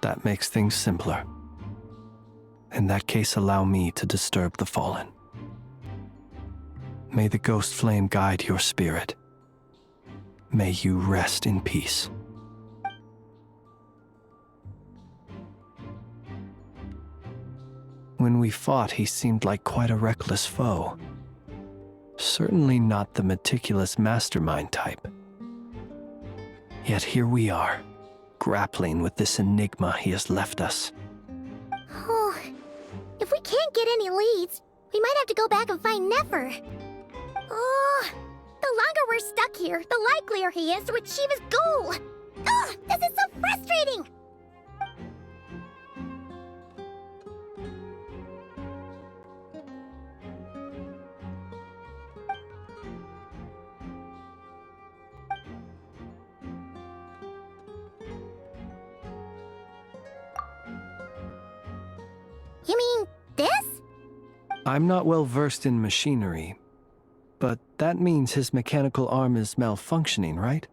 Speaker 11: that makes things simpler. In that case, allow me to disturb the fallen. May the ghost flame guide your spirit. May you rest in peace. When we fought, he seemed like quite a reckless foe. Certainly not the meticulous mastermind type. Yet here we are, grappling with this enigma he has left us.
Speaker 1: Oh, if we can't get any leads, we might have to go back and find Nefer. Oh, the longer we're stuck here, the likelier he is to achieve his goal. Ugh, this is so frustrating! You mean this?
Speaker 11: I'm not well versed in machinery, but that means his mechanical arm is malfunctioning, right?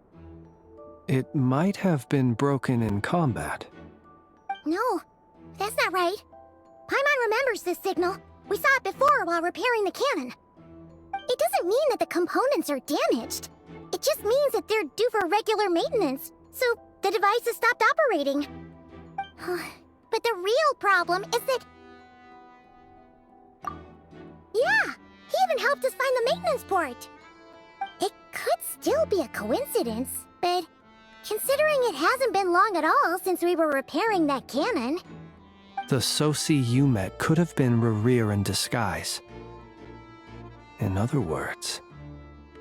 Speaker 11: It might have been broken in combat.
Speaker 1: No, that's not right. Paimon remembers this signal. We saw it before while repairing the cannon. It doesn't mean that the components are damaged. It just means that they're due for regular maintenance, so the device has stopped operating. But the real problem is that... Yeah, he even helped us find the maintenance port. It could still be a coincidence, but considering it hasn't been long at all since we were repairing that cannon...
Speaker 11: The Sosi you met could have been Rerir in disguise. In other words,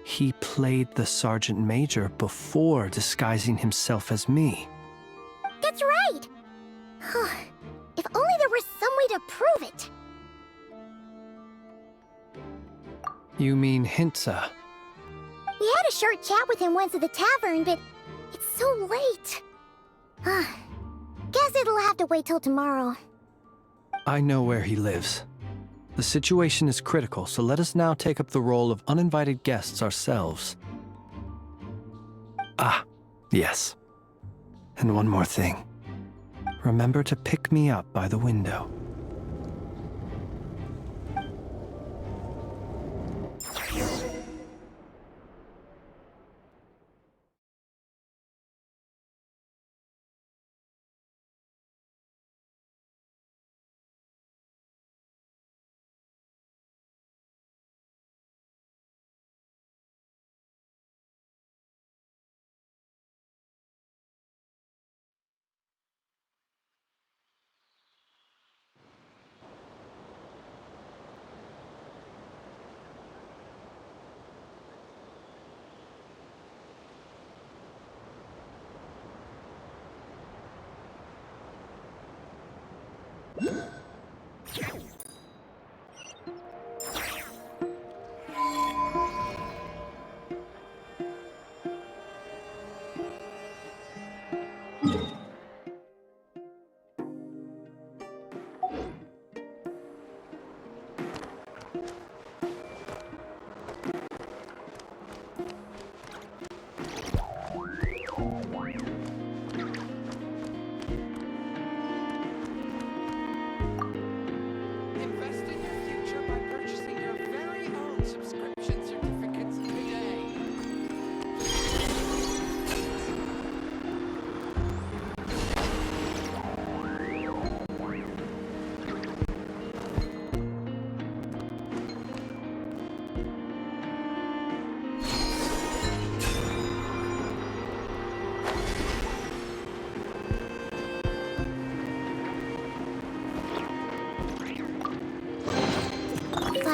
Speaker 11: he played the Sergeant Major before disguising himself as me.
Speaker 1: That's right! If only there were some way to prove it.
Speaker 11: You mean Hintsa?
Speaker 1: We had a short chat with him once at the tavern, but it's so late. Guess it'll have to wait till tomorrow.
Speaker 11: I know where he lives. The situation is critical, so let us now take up the role of uninvited guests ourselves. Ah, yes. And one more thing. Remember to pick me up by the window.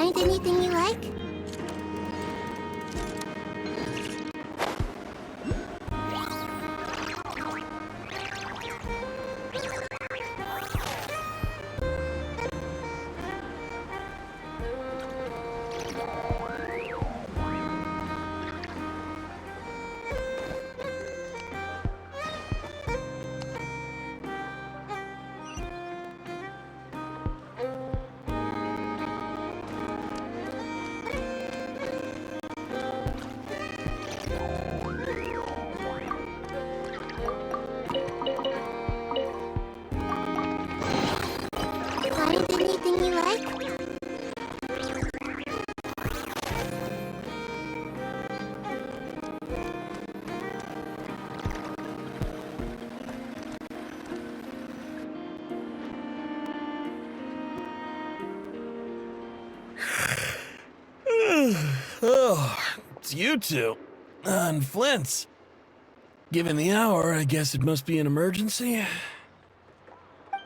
Speaker 1: Find anything you like? Find anything you like?
Speaker 12: Oh, it's you two. And Flint's. Given the hour, I guess it must be an emergency.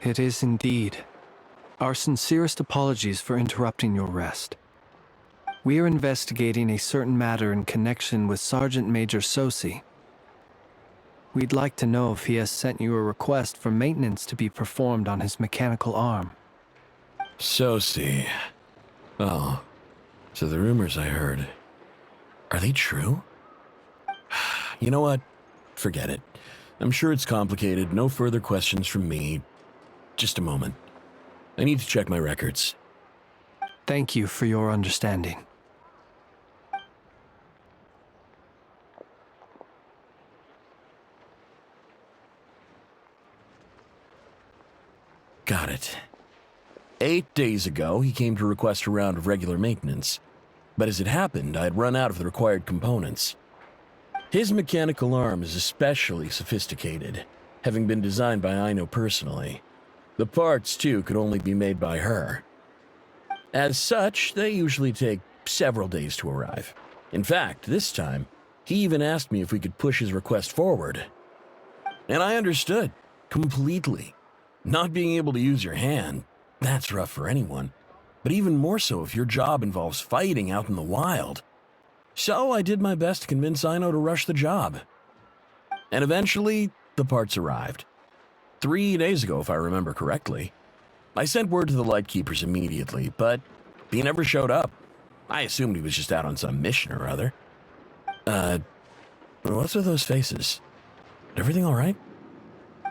Speaker 11: It is indeed. Our sincerest apologies for interrupting your rest. We are investigating a certain matter in connection with Sergeant Major Sisi. We'd like to know if he has sent you a request for maintenance to be performed on his mechanical arm.
Speaker 12: Sisi. Oh, so the rumors I heard, are they true? You know what? Forget it. I'm sure it's complicated. No further questions from me. Just a moment. I need to check my records.
Speaker 11: Thank you for your understanding.
Speaker 12: Got it. 8 days ago, he came to request a round of regular maintenance. But as it happened, I had run out of the required components. His mechanical arm is especially sophisticated, having been designed by Aino personally. The parts, too, could only be made by her. As such, they usually take several days to arrive. In fact, this time, he even asked me if we could push his request forward. And I understood, completely. Not being able to use your hand, that's rough for anyone. But even more so if your job involves fighting out in the wild. So I did my best to convince Aino to rush the job. And eventually, the parts arrived. 3 days ago, if I remember correctly. I sent word to the Lightkeepers immediately, but he never showed up. I assumed he was just out on some mission or other. What's with those faces? Everything all right?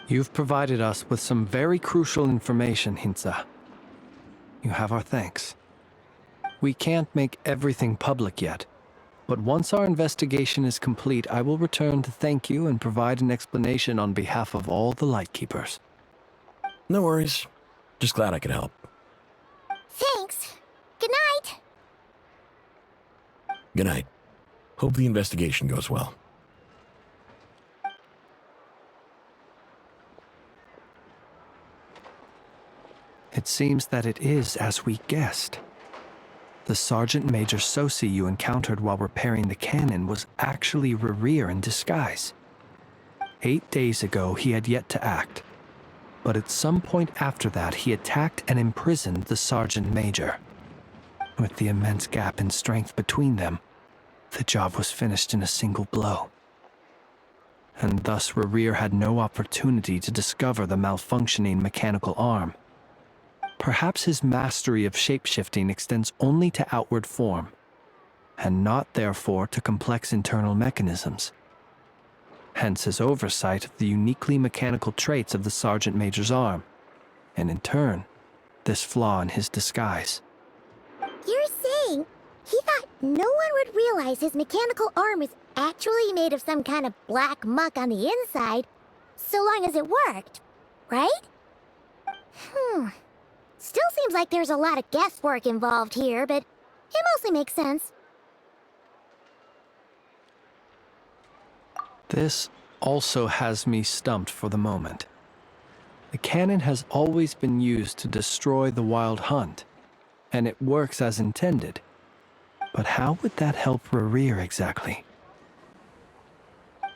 Speaker 11: You've provided us with some very crucial information, Hintsa. You have our thanks. We can't make everything public yet, but once our investigation is complete, I will return to thank you and provide an explanation on behalf of all the Lightkeepers.
Speaker 12: No worries. Just glad I could help.
Speaker 1: Thanks. Good night.
Speaker 12: Good night. Hope the investigation goes well.
Speaker 11: It seems that it is as we guessed. The Sergeant Major Sisi you encountered while repairing the cannon was actually Rerir in disguise. 8 days ago, he had yet to act. But at some point after that, he attacked and imprisoned the Sergeant Major. With the immense gap in strength between them, the job was finished in a single blow. And thus Rerir had no opportunity to discover the malfunctioning mechanical arm. Perhaps his mastery of shapeshifting extends only to outward form, and not therefore to complex internal mechanisms. Hence his oversight of the uniquely mechanical traits of the Sergeant Major's arm, and in turn, this flaw in his disguise.
Speaker 1: You're saying he thought no one would realize his mechanical arm is actually made of some kind of black muck on the inside, so long as it worked, right? Still seems like there's a lot of guesswork involved here, but it mostly makes sense.
Speaker 11: This also has me stumped for the moment. The cannon has always been used to destroy the wild hunt, and it works as intended. But how would that help Rerir exactly?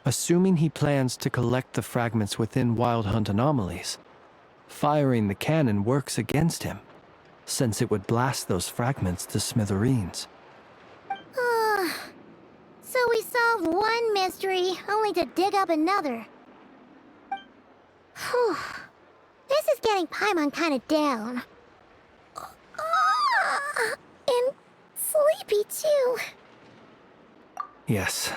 Speaker 11: Assuming he plans to collect the fragments within wild hunt anomalies, firing the cannon works against him, since it would blast those fragments to smithereens.
Speaker 1: So we solved one mystery, only to dig up another. Whew. This is getting Paimon kind of down. And sleepy, too.
Speaker 11: Yes,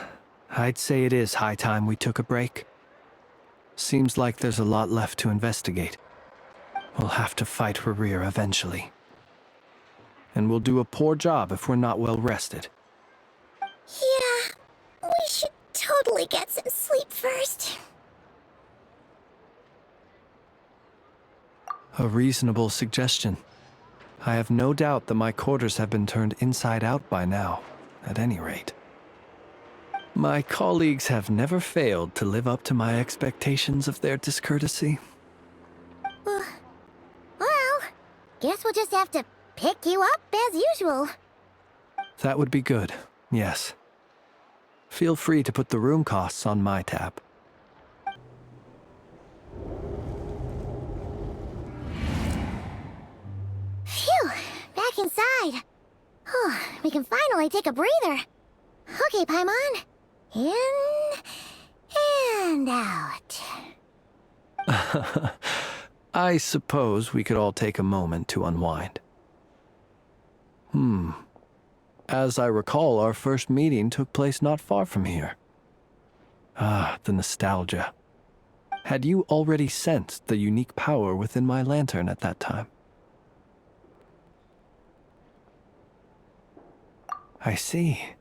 Speaker 11: I'd say it is high time we took a break. Seems like there's a lot left to investigate. We'll have to fight Rear eventually. And we'll do a poor job if we're not well rested.
Speaker 1: Yeah, we should totally get some sleep first.
Speaker 11: A reasonable suggestion. I have no doubt that my quarters have been turned inside out by now, at any rate. My colleagues have never failed to live up to my expectations of their discourtesy.
Speaker 1: Well, guess we'll just have to pick you up as usual.
Speaker 11: That would be good, yes. Feel free to put the room costs on my tab.
Speaker 1: Phew, back inside. We can finally take a breather. Okay, Paimon. In and out.
Speaker 11: I suppose we could all take a moment to unwind. As I recall, our first meeting took place not far from here. Ah, the nostalgia. Had you already sensed the unique power within my lantern at that time? I see.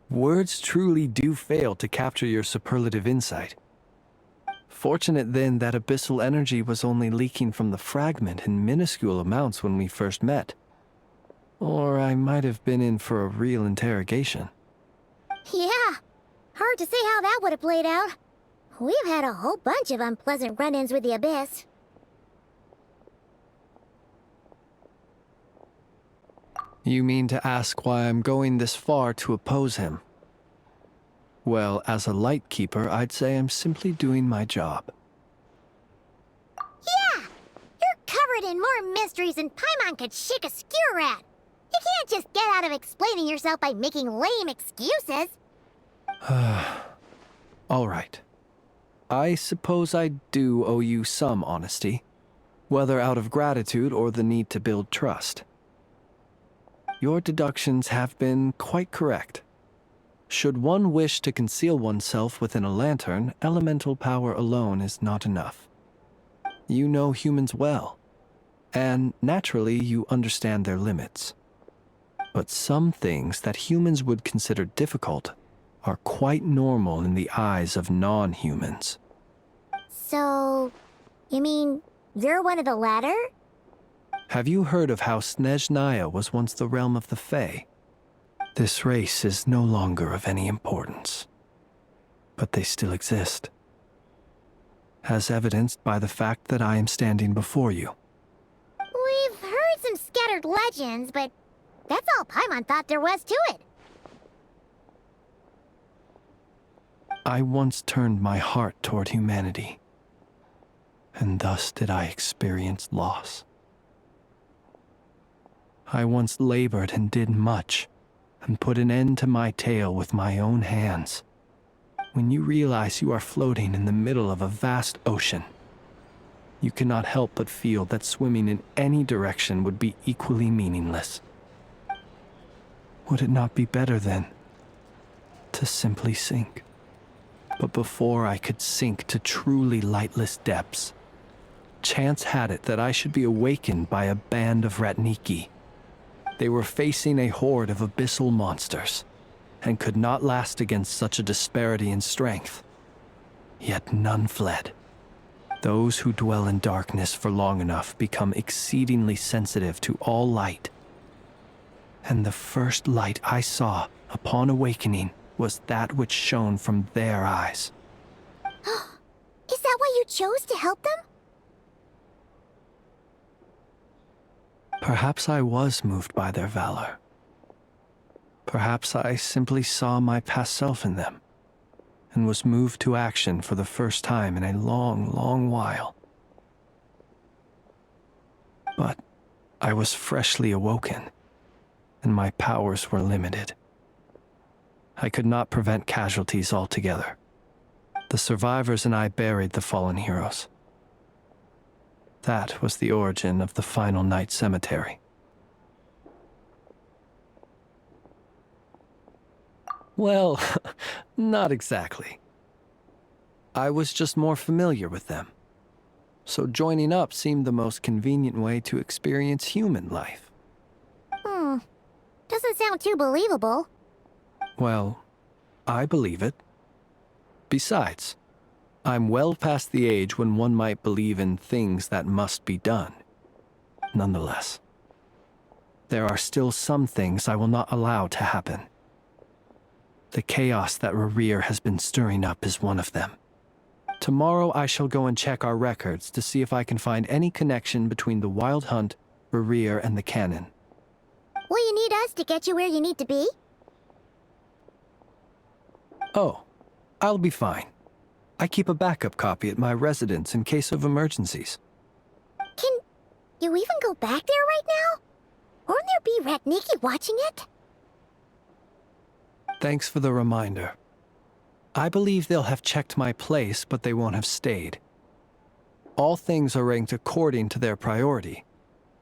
Speaker 11: Words truly do fail to capture your superlative insight. Fortunate then that abyssal energy was only leaking from the fragment in minuscule amounts when we first met. Or I might have been in for a real interrogation.
Speaker 1: Yeah, hard to say how that would have played out. We've had a whole bunch of unpleasant run-ins with the Abyss.
Speaker 11: You mean to ask why I'm going this far to oppose him? Well, as a light keeper, I'd say I'm simply doing my job.
Speaker 1: Yeah! You're covered in more mysteries than Paimon could shake a skewer at. You can't just get out of explaining yourself by making lame excuses.
Speaker 11: All right. I suppose I do owe you some honesty, whether out of gratitude or the need to build trust. Your deductions have been quite correct. Should one wish to conceal oneself within a lantern, elemental power alone is not enough. You know humans well, and naturally you understand their limits. But some things that humans would consider difficult are quite normal in the eyes of non-humans.
Speaker 1: So, you mean you're one of the latter?
Speaker 11: Have you heard of how Snezhnaya was once the realm of the Fae? This race is no longer of any importance, but they still exist, as evidenced by the fact that I am standing before you.
Speaker 1: We've heard some scattered legends, but that's all Paimon thought there was to it.
Speaker 11: I once turned my heart toward humanity, and thus did I experience loss. I once labored and did much, and put an end to my tale with my own hands. When you realize you are floating in the middle of a vast ocean, you cannot help but feel that swimming in any direction would be equally meaningless. Would it not be better, then, to simply sink? But before I could sink to truly lightless depths, chance had it that I should be awakened by a band of Ratniki. They were facing a horde of abyssal monsters, and could not last against such a disparity in strength. Yet none fled. Those who dwell in darkness for long enough become exceedingly sensitive to all light. And the first light I saw upon awakening was that which shone from their eyes.
Speaker 1: Is that why you chose to help them?
Speaker 11: Perhaps I was moved by their valor. Perhaps I simply saw my past self in them, and was moved to action for the first time in a long, long while. But I was freshly awoken, and my powers were limited. I could not prevent casualties altogether. The survivors and I buried the fallen heroes. That was the origin of the final night cemetery. Well, not exactly. I was just more familiar with them. So joining up seemed the most convenient way to experience human life.
Speaker 1: Doesn't sound too believable.
Speaker 11: Well, I believe it. Besides, I'm well past the age when one might believe in things that must be done. Nonetheless, there are still some things I will not allow to happen. The chaos that Rerir has been stirring up is one of them. Tomorrow I shall go and check our records to see if I can find any connection between the Wild Hunt, Rerir, and the Canon.
Speaker 1: Will you need us to get you where you need to be?
Speaker 11: Oh, I'll be fine. I keep a backup copy at my residence in case of emergencies.
Speaker 1: Can you even go back there right now? Won't there be Ratniki watching it?
Speaker 11: Thanks for the reminder. I believe they'll have checked my place, but they won't have stayed. All things are ranked according to their priority,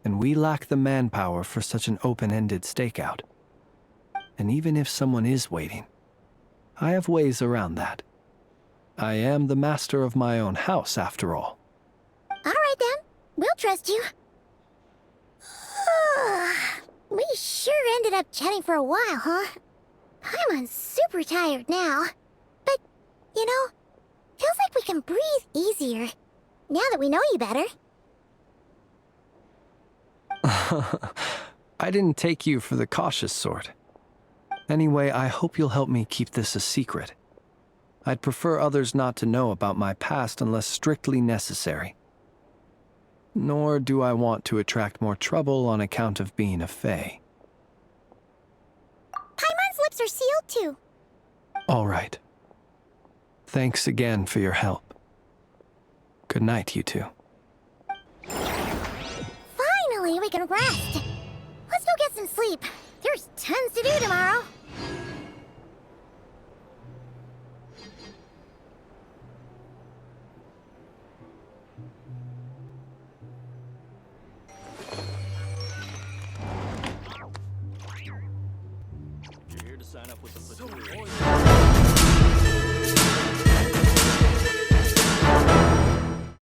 Speaker 11: and we lack the manpower for such an open-ended stakeout. And even if someone is waiting, I have ways around that. I am the master of my own house, after all.
Speaker 1: All right then, we'll trust you. We sure ended up chatting for a while, huh? I'm super tired now. But, you know, feels like we can breathe easier, now that we know you better.
Speaker 11: I didn't take you for the cautious sort. Anyway, I hope you'll help me keep this a secret. I'd prefer others not to know about my past unless strictly necessary. Nor do I want to attract more trouble on account of being a fae.
Speaker 1: Paimon's lips are sealed too.
Speaker 11: All right. Thanks again for your help. Good night, you two.
Speaker 1: Finally, we can rest. Let's go get some sleep. There's tons to do tomorrow.
Speaker 10: You're here to sign up with the